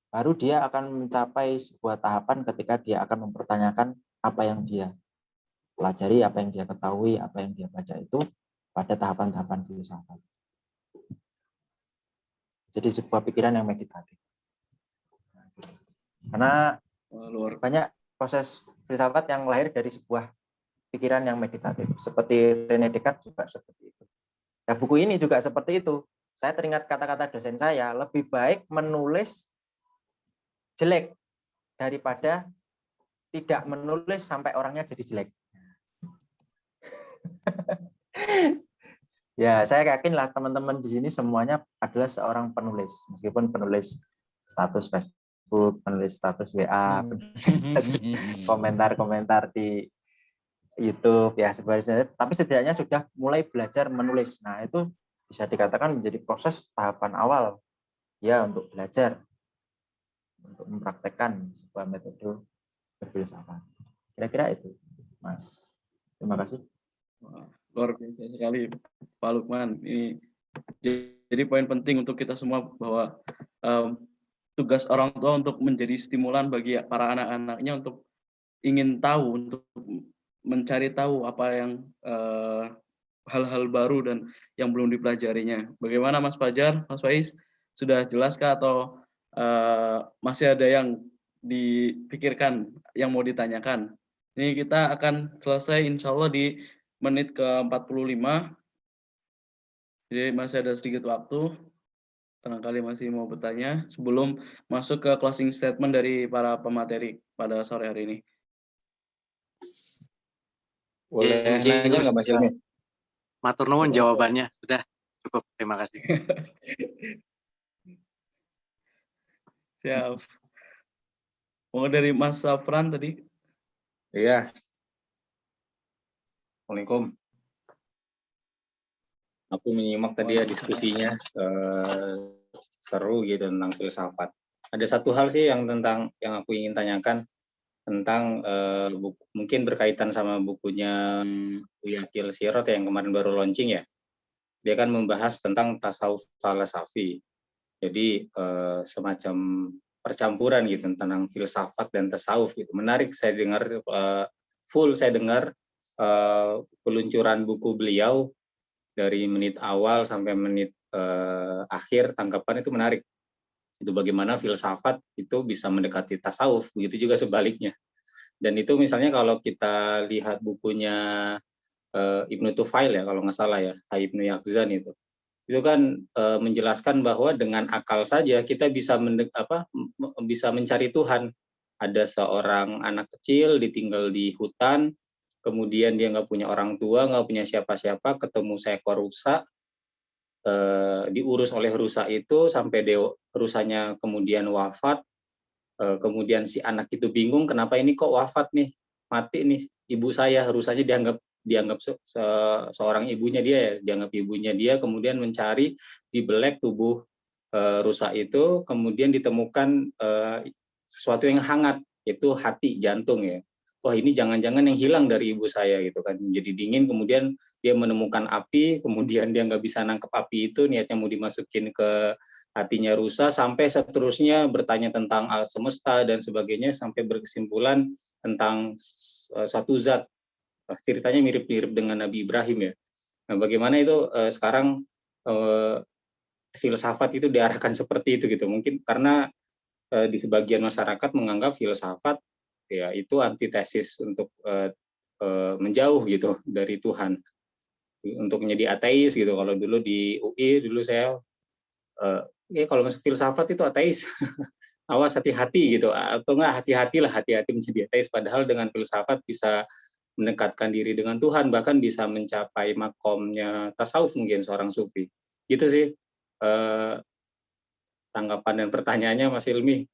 Speaker 5: Baru dia akan mencapai sebuah tahapan ketika dia akan mempertanyakan apa yang dia pelajari, apa yang dia ketahui, apa yang dia baca itu pada tahapan-tahapan filsafat. Jadi sebuah pikiran yang meditatif. Karena banyak proses filsafat yang lahir dari sebuah pikiran yang meditatif. Seperti René Descartes juga seperti itu. Nah, buku ini juga seperti itu. Saya teringat kata-kata dosen saya, lebih baik menulis jelek daripada tidak menulis sampai orangnya jadi jelek. Ya, saya yakin lah teman-teman di sini semuanya adalah seorang penulis, meskipun penulis status Facebook, penulis status WA, penulis status komentar-komentar di YouTube ya sebenarnya, tapi setidaknya sudah mulai belajar menulis. Nah, itu bisa dikatakan menjadi proses tahapan awal ya untuk belajar, untuk mempraktekkan sebuah metode berfilsafat. Kira-kira itu, Mas. Terima kasih.
Speaker 1: Luar biasa sekali, Pak Lukman. Ini jadi poin penting untuk kita semua bahwa tugas orang tua untuk menjadi stimulan bagi para anak-anaknya untuk ingin tahu, untuk mencari tahu apa yang hal-hal baru dan yang belum dipelajarinya. Bagaimana Mas Fajar, Mas Faiz, sudah jelaskah atau masih ada yang dipikirkan yang mau ditanyakan? Ini kita akan selesai insya Allah di menit ke-45. Jadi masih ada sedikit waktu. Barangkali masih mau bertanya sebelum masuk ke closing statement dari para pemateri pada sore hari ini.
Speaker 7: Boleh nanya nggak Mas Ilmi?
Speaker 6: Matur nuwun jawabannya. Sudah cukup. Terima kasih.
Speaker 1: Siap. Mau dari Mas Safran tadi?
Speaker 7: Iya. Assalamualaikum. Aku menyimak tadi ya diskusinya, seru gitu tentang filsafat. Ada satu hal sih yang aku ingin tanyakan tentang mungkin berkaitan sama bukunya Buya Akil Sirot yang kemarin baru launching ya. Dia kan membahas tentang tasawuf falsafi. Jadi semacam percampuran gitu tentang filsafat dan tasawuf gitu. Menarik, saya dengar saya dengar peluncuran buku beliau dari menit awal sampai menit akhir, tanggapan itu menarik. Itu bagaimana filsafat itu bisa mendekati tasawuf, begitu juga sebaliknya. Dan itu misalnya kalau kita lihat bukunya Ibnu Tufail ya, kalau nggak salah ya, Ibnu Yaqzan itu kan menjelaskan bahwa dengan akal saja kita bisa bisa mencari Tuhan. Ada seorang anak kecil ditinggal di hutan, kemudian dia nggak punya orang tua, nggak punya siapa-siapa, ketemu seekor rusa, diurus oleh rusa itu sampai rusanya kemudian wafat. Kemudian si anak itu bingung, kenapa ini kok wafat nih, mati nih ibu saya. Rusanya dianggap seorang ibunya dia ya, dianggap ibunya dia, kemudian mencari di belek tubuh rusa itu, kemudian ditemukan sesuatu yang hangat, itu hati, jantung ya. Wah, ini jangan-jangan yang hilang dari ibu saya gitu kan. Jadi dingin, kemudian dia menemukan api, kemudian dia nggak bisa nangkep api itu, niatnya mau dimasukin ke hatinya rusa, sampai seterusnya bertanya tentang alam semesta dan sebagainya, sampai berkesimpulan tentang satu zat. Ceritanya mirip-mirip dengan Nabi Ibrahim ya. Nah, bagaimana itu sekarang filsafat itu diarahkan seperti itu gitu. Mungkin karena di sebagian masyarakat menganggap filsafat ya itu antitesis untuk menjauh gitu dari Tuhan, untuk menjadi ateis gitu. Kalau dulu di UI dulu saya kalau masuk filsafat itu ateis. Awas hati-hati gitu, atau enggak hati-hatilah, hati-hati menjadi ateis, padahal dengan filsafat bisa mendekatkan diri dengan Tuhan, bahkan bisa mencapai makomnya tasawuf mungkin seorang sufi. Gitu sih tanggapan dan pertanyaannya Mas Ilmi.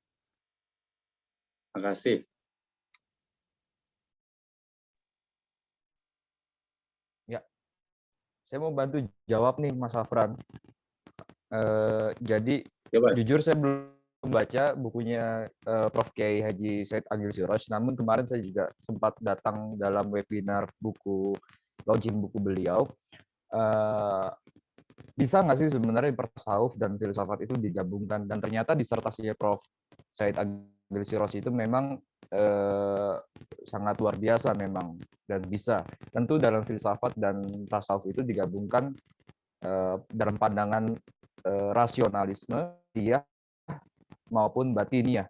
Speaker 7: Terima kasih.
Speaker 3: Ya, saya mau bantu jawab nih Mas Afran. Jadi jujur saya belum membaca bukunya Prof. Kiai Haji Said Agil Siroj, namun kemarin saya juga sempat datang dalam webinar launching buku beliau. Bisa nggak sih sebenarnya tasawuf dan filsafat itu digabungkan? Dan ternyata disertasinya Prof. Said Agil Siroj itu memang sangat luar biasa memang, dan bisa. Tentu dalam filsafat dan tasawuf itu digabungkan dalam pandangan rasionalisme dia maupun batiniah.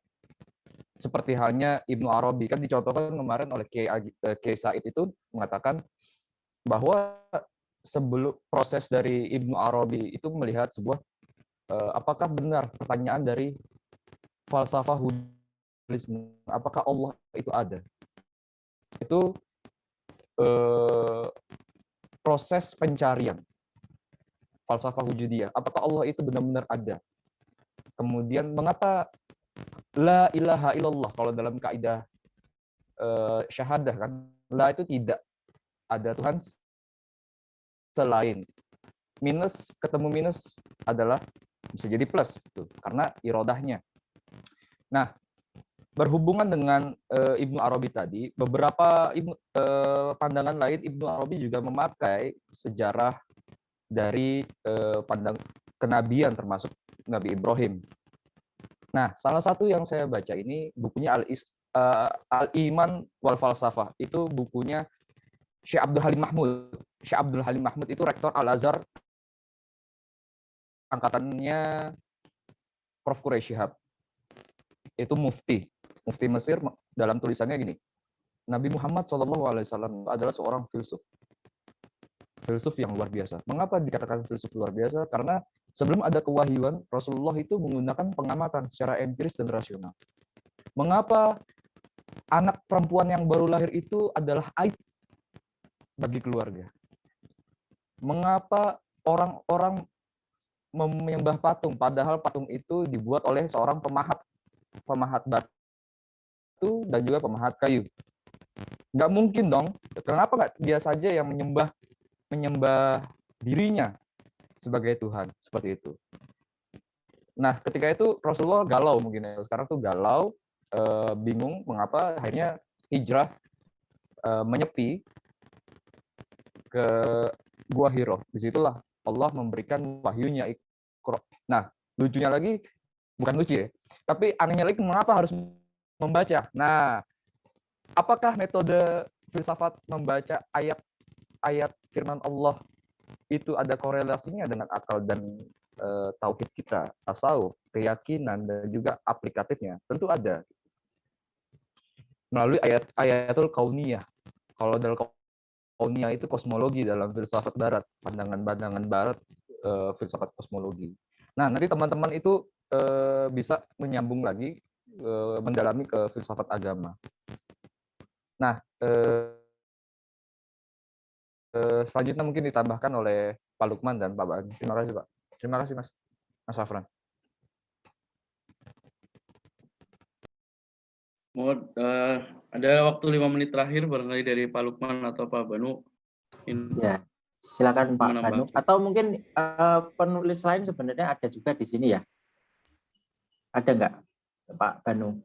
Speaker 3: Seperti halnya Ibnu Arabi, kan dicontohkan kemarin oleh Kiai Said itu mengatakan bahwa sebelum proses dari Ibnu Arabi itu melihat sebuah apakah benar pertanyaan dari falsafah Hudaisme, apakah Allah itu ada? itu proses pencarian falsafah wujudiyah. Apakah Allah itu benar-benar ada? Kemudian mengapa la ilaha illallah, kalau dalam kaidah syahadah kan, la itu tidak ada Tuhan selain. Minus ketemu minus adalah bisa jadi plus gitu, karena irodahnya. Nah, berhubungan dengan Ibnu Arabi tadi, beberapa pandangan lain Ibnu Arabi juga memakai sejarah dari pandang kenabian termasuk Nabi Ibrahim. Nah, salah satu yang saya baca ini bukunya Al-Iman wal Falsafah. Itu bukunya Syekh Abdul Halim Mahmud. Syekh Abdul Halim Mahmud itu rektor Al-Azhar, angkatannya Prof. Quraish Shihab. Itu mufti Mesir. Dalam tulisannya gini, Nabi Muhammad SAW adalah seorang filsuf yang luar biasa. Mengapa dikatakan filsuf luar biasa? Karena sebelum ada kewahyuan, Rasulullah itu menggunakan pengamatan secara empiris dan rasional. Mengapa anak perempuan yang baru lahir itu adalah aib bagi keluarga? Mengapa orang-orang menyembah patung, padahal patung itu dibuat oleh seorang pemahat batu dan juga pemahat kayu? Nggak mungkin dong. Kenapa nggak dia saja yang menyembah dirinya sebagai Tuhan, seperti itu. Nah, ketika itu Rasulullah galau mungkin ya. Sekarang tuh galau, bingung mengapa, akhirnya hijrah, menyepi ke Gua Hiro. Disitulah Allah memberikan wahyunya, Iqra. Nah, lucunya lagi, bukan lucu ya, tapi anehnya lagi, mengapa harus membaca? Nah, apakah metode filsafat membaca ayat firman Allah itu ada korelasinya dengan akal dan tauhid kita, tasawuf, keyakinan, dan juga aplikatifnya? Tentu ada. Melalui ayatul kauniyah. Kalau dalam kauniyah itu kosmologi dalam filsafat barat, pandangan barat, filsafat kosmologi. Nah, nanti teman-teman itu bisa menyambung lagi, mendalami ke filsafat agama. Nah, selanjutnya mungkin ditambahkan oleh Pak Lukman dan Pak Bang. Terima kasih, Pak. Terima kasih, Mas Afran.
Speaker 1: Ada waktu 5 menit terakhir barangkali dari Pak Lukman atau Pak Banu.
Speaker 5: Ya, silakan Pak Banu. Atau mungkin penulis lain sebenarnya ada juga di sini ya? Ada nggak, Pak Banu?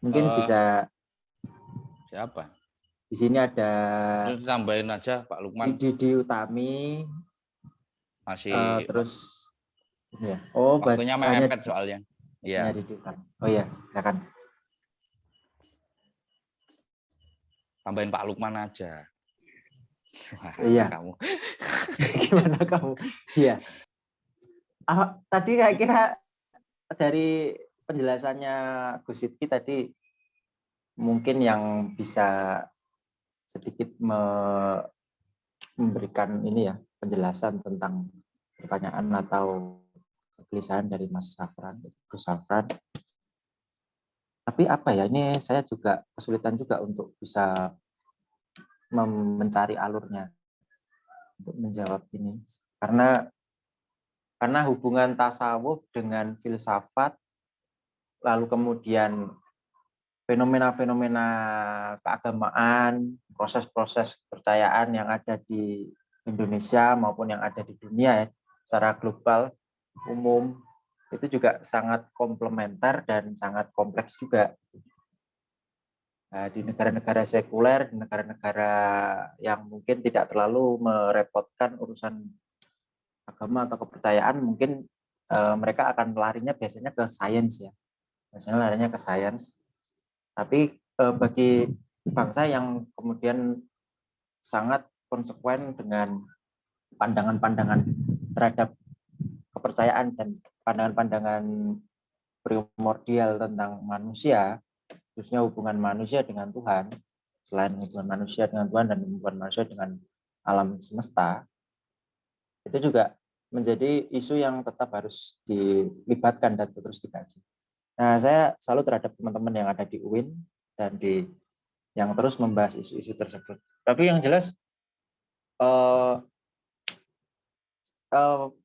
Speaker 5: Mungkin bisa.
Speaker 4: Siapa?
Speaker 5: Di sini ada.
Speaker 4: Terus tambahin aja Pak Lukman.
Speaker 5: Didi Utami.
Speaker 4: Masih.
Speaker 5: Terus. Ya. Oh,
Speaker 4: waktunya mepet soalnya. Iya.
Speaker 5: Didi Utami. Oh iya, silakan.
Speaker 4: Tambahin Pak Lukman aja.
Speaker 5: Iya.
Speaker 4: Kamu.
Speaker 5: Gimana kamu? Iya. Tadi saya kira dari penjelasannya Gus Sidki tadi mungkin yang bisa sedikit memberikan ini ya, penjelasan tentang pertanyaan atau kegelisahan dari Mas Safran, Gus Safran. Tapi apa ya, ini saya juga kesulitan juga untuk bisa mencari alurnya untuk menjawab ini, karena hubungan tasawuf dengan filsafat, lalu kemudian fenomena-fenomena keagamaan, proses-proses kepercayaan yang ada di Indonesia maupun yang ada di dunia ya, secara global umum, itu juga sangat komplementer dan sangat kompleks juga. Nah, di negara-negara sekuler, di negara-negara yang mungkin tidak terlalu merepotkan urusan agama atau kepercayaan, mungkin mereka akan larinya biasanya ke sains ya. Biasanya larinya ke sains. Tapi bagi bangsa yang kemudian sangat konsekuen dengan pandangan-pandangan terhadap kepercayaan dan pandangan-pandangan primordial tentang manusia, khususnya hubungan manusia dengan Tuhan, selain hubungan manusia dengan Tuhan dan hubungan manusia dengan alam semesta, itu juga menjadi isu yang tetap harus dilibatkan dan terus dikaji. Nah, saya salut terhadap teman-teman yang ada di UIN dan di yang terus membahas isu-isu tersebut. Tapi yang jelas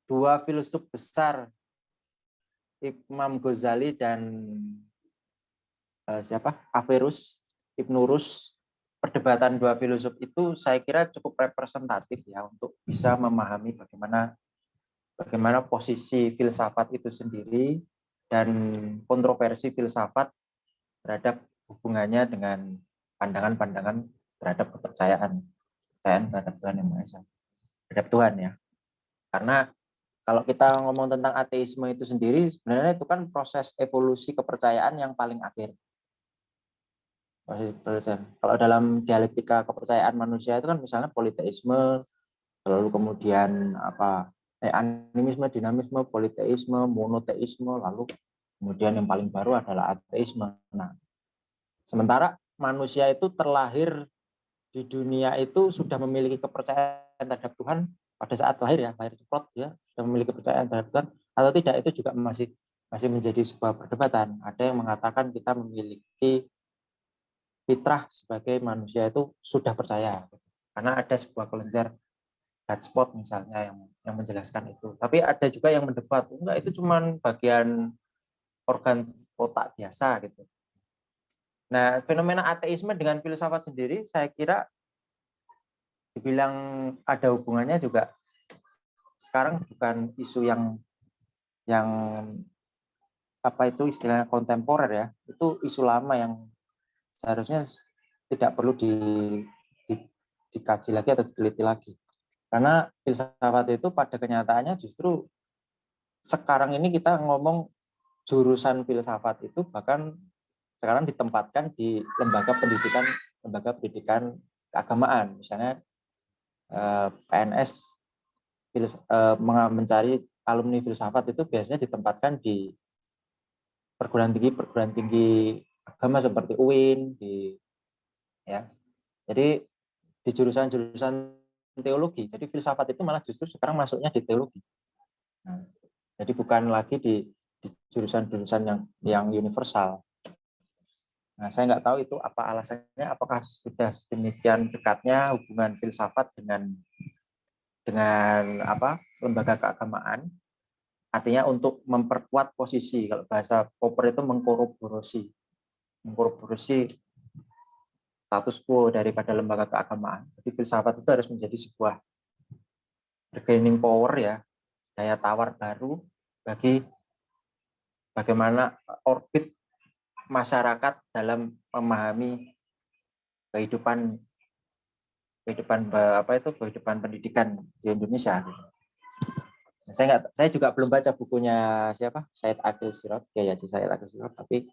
Speaker 5: dua filsuf besar, Imam Ghazali dan Averroes, Ibnu Rus, perdebatan dua filsuf itu saya kira cukup representatif ya untuk bisa memahami bagaimana posisi filsafat itu sendiri dan kontroversi filsafat terhadap hubungannya dengan pandangan-pandangan terhadap kepercayaan terhadap Tuhan Yang Maha Esa, terhadap Tuhan ya. Karena kalau kita ngomong tentang ateisme itu sendiri, sebenarnya itu kan proses evolusi kepercayaan yang paling akhir. Kalau dalam dialektika kepercayaan manusia itu kan misalnya politeisme, lalu kemudian animisme, dinamisme, politeisme, monoteisme, lalu kemudian yang paling baru adalah ateisme. Nah, sementara manusia itu terlahir di dunia itu sudah memiliki kepercayaan terhadap Tuhan pada saat lahir ceprot ya, sudah memiliki kepercayaan terhadap Tuhan atau tidak, itu juga masih menjadi sebuah perdebatan. Ada yang mengatakan kita memiliki fitrah sebagai manusia itu sudah percaya, karena ada sebuah kelenjar hotspot misalnya yang menjelaskan itu. Tapi ada juga yang mendebat, enggak, itu cuma bagian organ otak biasa gitu. Nah, fenomena ateisme dengan filsafat sendiri saya kira dibilang ada hubungannya juga sekarang bukan isu yang istilahnya kontemporer ya. Itu isu lama yang seharusnya tidak perlu dikaji lagi atau diteliti lagi. Karena filsafat itu pada kenyataannya justru sekarang ini kita ngomong jurusan filsafat itu bahkan sekarang ditempatkan di lembaga pendidikan keagamaan. Misalnya PNS mencari alumni filsafat itu biasanya ditempatkan di perguruan tinggi agama seperti UIN jadi di jurusan teologi. Jadi filsafat itu malah justru sekarang masuknya di teologi. Nah, jadi bukan lagi di jurusan-jurusan yang universal. Nah, saya nggak tahu itu apa alasannya, apakah sudah sedemikian dekatnya hubungan filsafat dengan lembaga keagamaan. Artinya untuk memperkuat posisi, kalau bahasa Popper itu mengkorupsi status quo daripada lembaga keagamaan. Jadi filsafat itu harus menjadi sebuah bargaining power ya, daya tawar baru bagi bagaimana orbit masyarakat dalam memahami kehidupan pendidikan di Indonesia. Saya juga belum baca bukunya Said Akil Sirot, tapi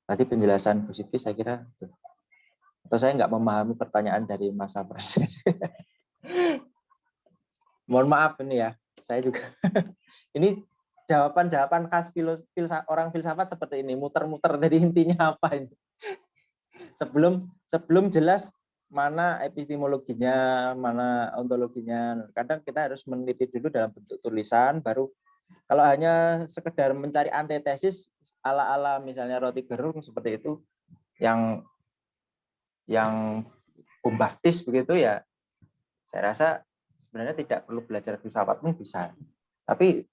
Speaker 5: tadi penjelasan Bu Siti saya kira atau saya nggak memahami pertanyaan dari Mas Safran. Mohon maaf ini ya, saya juga ini jawaban khas orang filsafat seperti ini, muter-muter dari intinya apa ini. Sebelum jelas mana epistemologinya, mana ontologinya. Kadang kita harus meneliti dulu dalam bentuk tulisan, baru kalau hanya sekedar mencari antitesis ala-ala misalnya Roti Gerung seperti itu, yang bombastis begitu ya, saya rasa sebenarnya tidak perlu belajar filsafat pun bisa. Tapi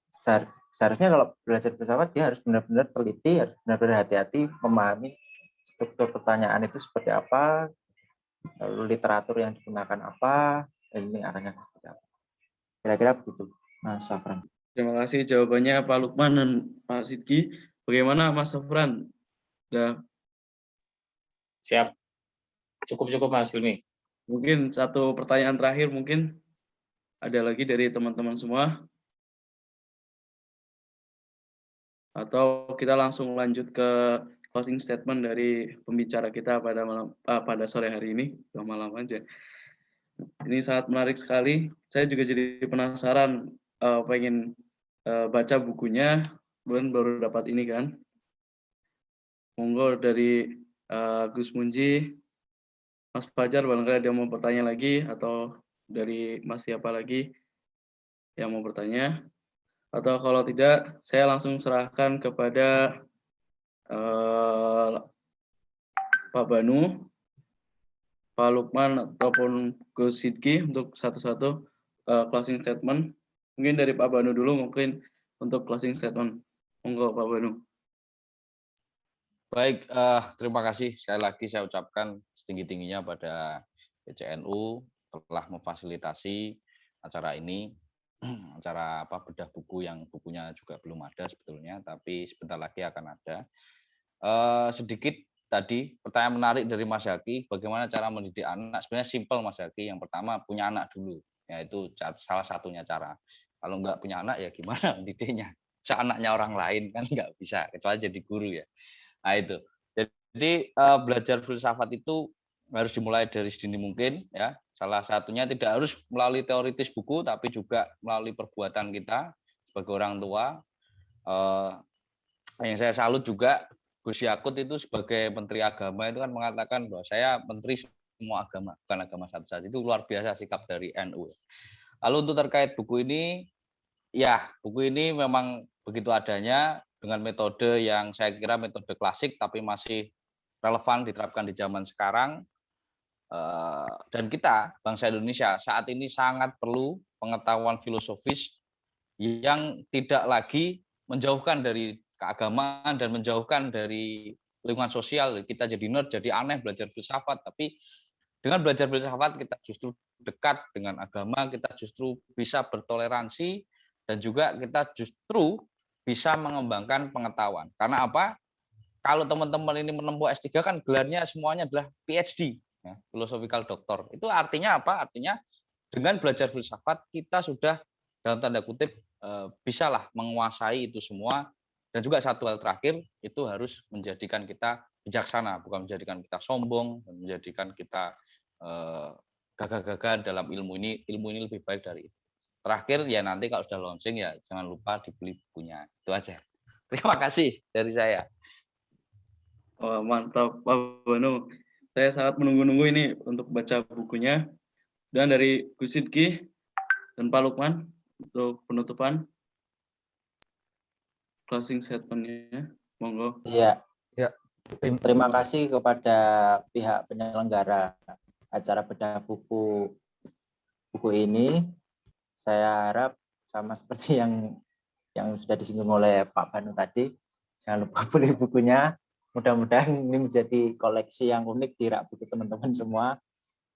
Speaker 5: seharusnya kalau belajar filsafat dia harus benar-benar teliti, harus benar-benar hati-hati memahami struktur pertanyaan itu seperti apa, lalu literatur yang digunakan apa, ini arahnya seperti apa. Kira-kira begitu, Mas Safran.
Speaker 1: Terima kasih jawabannya Pak Lukman dan Pak Sidki. Bagaimana Mas Safran?
Speaker 7: Siap. Cukup Mas Hilmi.
Speaker 1: Mungkin satu pertanyaan terakhir mungkin ada lagi dari teman-teman semua. Atau kita langsung lanjut ke closing statement dari pembicara kita pada sore hari ini, malam aja. Ini sangat menarik sekali. Saya juga jadi penasaran, pengen baca bukunya, baru dapat ini kan. Monggo dari Gus Munji, Mas Fajar, barangkali ada mau bertanya lagi, atau dari Mas siapa lagi yang mau bertanya. Atau kalau tidak, saya langsung serahkan kepada Pak Banu Pak Lukman ataupun Gus Sidki untuk satu-satu closing statement. Mungkin dari Pak Banu dulu mungkin untuk closing statement. Monggo Pak Banu.
Speaker 4: Baik, terima kasih sekali lagi saya ucapkan setinggi-tingginya pada PCNU telah memfasilitasi acara ini, acara bedah buku yang bukunya juga belum ada sebetulnya, tapi sebentar lagi akan ada. Sedikit tadi pertanyaan menarik dari Mas Zaki, bagaimana cara mendidik anak? Sebenarnya simpel Mas Zaki. Yang pertama punya anak dulu, yaitu salah satunya cara. Kalau nggak punya anak ya gimana mendidiknya? Anaknya orang lain kan nggak bisa, kecuali jadi guru ya. Nah itu. Jadi belajar filsafat itu harus dimulai dari sedini mungkin ya. Salah satunya tidak harus melalui teoritis buku, tapi juga melalui perbuatan kita sebagai orang tua. Yang saya salut juga Gus Yakut itu sebagai Menteri Agama itu kan mengatakan bahwa saya menteri semua agama, bukan agama satu saja. Itu luar biasa sikap dari NU. Lalu untuk terkait buku ini, ya buku ini memang begitu adanya dengan metode yang saya kira metode klasik tapi masih relevan diterapkan di zaman sekarang. Dan kita, bangsa Indonesia, saat ini sangat perlu pengetahuan filosofis yang tidak lagi menjauhkan dari keagamaan dan menjauhkan dari lingkungan sosial. Kita jadi nerd, jadi aneh belajar filsafat, tapi dengan belajar filsafat kita justru dekat dengan agama, kita justru bisa bertoleransi, dan juga kita justru bisa mengembangkan pengetahuan. Karena apa? Kalau teman-teman ini menempuh S3 kan gelarnya semuanya adalah PhD, ya, philosophical doctor. Itu artinya apa? Artinya dengan belajar filsafat kita sudah dalam tanda kutip bisalah menguasai itu semua. Dan juga satu hal terakhir, itu harus menjadikan kita bijaksana, bukan menjadikan kita sombong, dan menjadikan kita gagah-gagah dalam ilmu ini lebih baik dari itu. Terakhir ya nanti kalau sudah launching ya jangan lupa dibeli bukunya. Itu aja. Terima kasih dari saya.
Speaker 1: Oh, mantap Pak Banu. Saya sangat menunggu-nunggu ini untuk baca bukunya. Dan dari Gus Sidki dan Pak Lukman untuk penutupan closing statement-nya. Monggo.
Speaker 5: Iya.
Speaker 3: Ya.
Speaker 5: Terima kasih kepada pihak penyelenggara acara bedah buku ini. Saya harap sama seperti yang sudah disinggung oleh Pak Banu tadi, jangan lupa beli bukunya. Mudah-mudahan ini menjadi koleksi yang unik di rak buku teman-teman semua,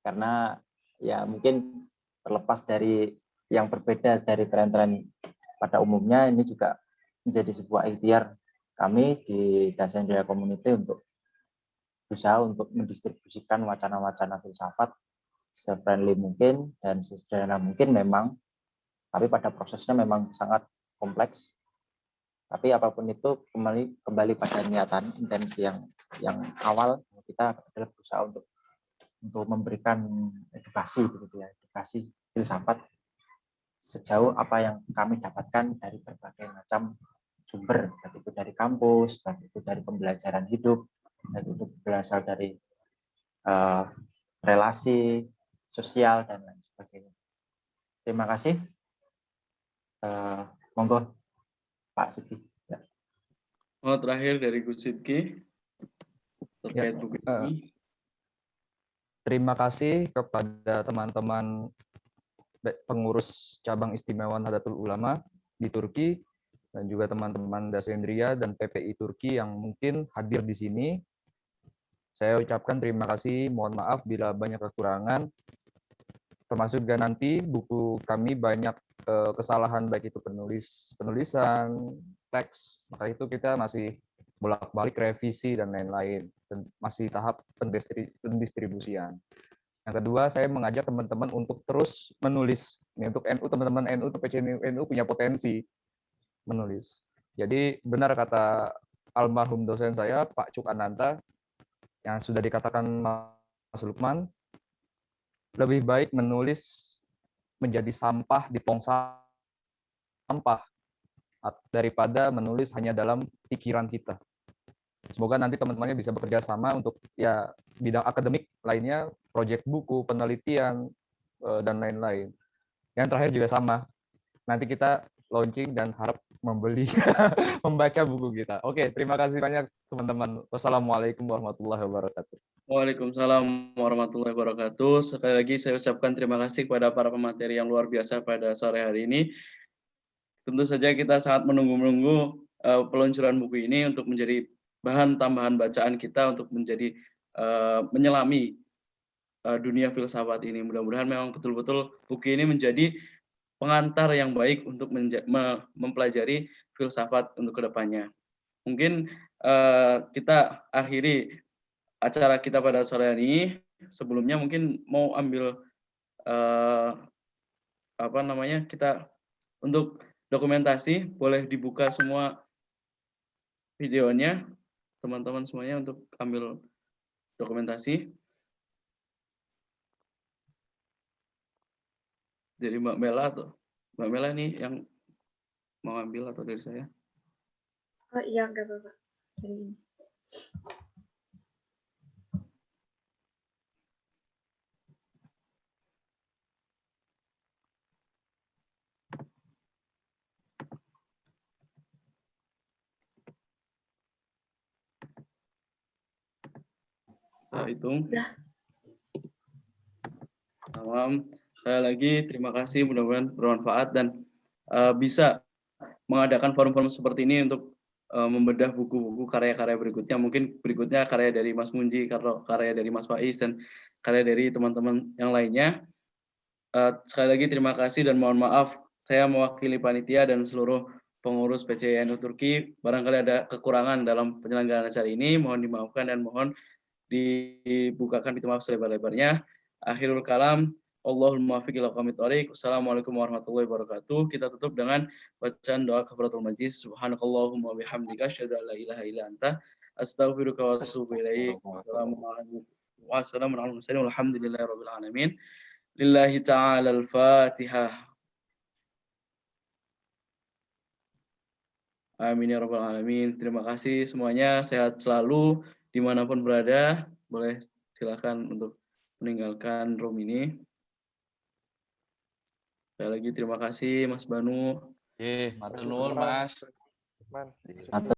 Speaker 5: karena ya mungkin terlepas dari yang berbeda dari tren-tren pada umumnya, ini juga menjadi sebuah ikhtiar kami di Dasendria Community untuk berusaha untuk mendistribusikan wacana-wacana filsafat se-friendly mungkin dan sesederhana mungkin memang, tapi pada prosesnya memang sangat kompleks. Tapi apapun itu kembali pada niatan, intensi yang awal kita adalah berusaha untuk memberikan edukasi begitu ya, edukasi filsafat sejauh apa yang kami dapatkan dari berbagai macam sumber, baik itu dari kampus, baik itu dari pembelajaran hidup, baik itu berasal dari relasi sosial dan lain sebagainya. Terima kasih. Monggo Pak Sidki. Ya.
Speaker 1: Oh, terakhir dari Gus Sidki terkait buku ini.
Speaker 3: Terima kasih kepada teman-teman pengurus cabang istimewa Nahdlatul Ulama di Turki dan juga teman-teman Dasendria dan PPI Turki yang mungkin hadir di sini. Saya ucapkan terima kasih, mohon maaf bila banyak kekurangan, termasuk juga nanti buku kami banyak kesalahan baik itu penulisan, teks, maka itu kita masih bolak-balik revisi dan lain-lain, dan masih tahap pendistribusian. Yang kedua, saya mengajak teman-teman untuk terus menulis. Ini untuk NU, teman-teman NU, PCNU punya potensi menulis. Jadi benar kata almarhum dosen saya, Pak Cuk Ananta, yang sudah dikatakan Mas Lukman, lebih baik menulis menjadi sampah di tong sampah daripada menulis hanya dalam pikiran kita. Semoga nanti teman-temannya bisa bekerja sama untuk ya bidang akademik lainnya, proyek buku, penelitian, dan lain-lain. Yang terakhir juga sama. Nanti kita launching dan harap membeli membaca buku kita. Oke, terima kasih banyak teman-teman. Wassalamualaikum warahmatullahi wabarakatuh.
Speaker 1: Waalaikumsalam warahmatullahi wabarakatuh. Sekali lagi saya ucapkan terima kasih kepada para pemateri yang luar biasa pada sore hari ini. Tentu saja kita sangat menunggu-nunggu peluncuran buku ini untuk menjadi bahan tambahan bacaan kita untuk menjadi menyelami dunia filsafat ini. Mudah-mudahan memang betul-betul buku ini menjadi pengantar yang baik untuk mempelajari filsafat untuk kedepannya. Mungkin kita akhiri acara kita pada sore hari ini. Sebelumnya mungkin mau ambil kita untuk dokumentasi, boleh dibuka semua videonya teman-teman semuanya untuk ambil dokumentasi. Dari Mbak Mela nih yang mau ambil atau dari saya?
Speaker 8: Oh iya, enggak apa-apa. Dari ini.
Speaker 1: Kita hitung.
Speaker 8: Udah.
Speaker 1: Salam. Sekali lagi terima kasih, mudah-mudahan bermanfaat dan bisa mengadakan forum-forum seperti ini untuk membedah buku-buku karya-karya berikutnya. Mungkin berikutnya karya dari Mas Munji, karya dari Mas Faiz, dan karya dari teman-teman yang lainnya. Sekali lagi terima kasih dan mohon maaf saya mewakili panitia dan seluruh pengurus PCINU Turki. Barangkali ada kekurangan dalam penyelenggaraan acara ini, mohon dimaafkan dan mohon dibukakan pintu maaf selebar-lebarnya. Akhirul kalam, Allahul muwaffiq ila aqwamit thoriq. Wassalamualaikum warahmatullahi wabarakatuh. Kita tutup dengan bacaan doa kafaratul majlis. Subhanakallahumma wa bihamdika asyhadu an la ilaha illa anta astaghfiruka wa atubu ilaik. Wassalamu alaikum warahmatullahi wabarakatuh. Alhamdulillahirabbil alamin. Lillahi ta'ala al-Fatihah. Amin ya rabbal alamin. Terima kasih semuanya, sehat selalu dimanapun berada. Boleh silakan untuk meninggalkan room ini. Sekali lagi terima kasih Mas Banu.
Speaker 4: Matur nuwun Mas.
Speaker 2: Man.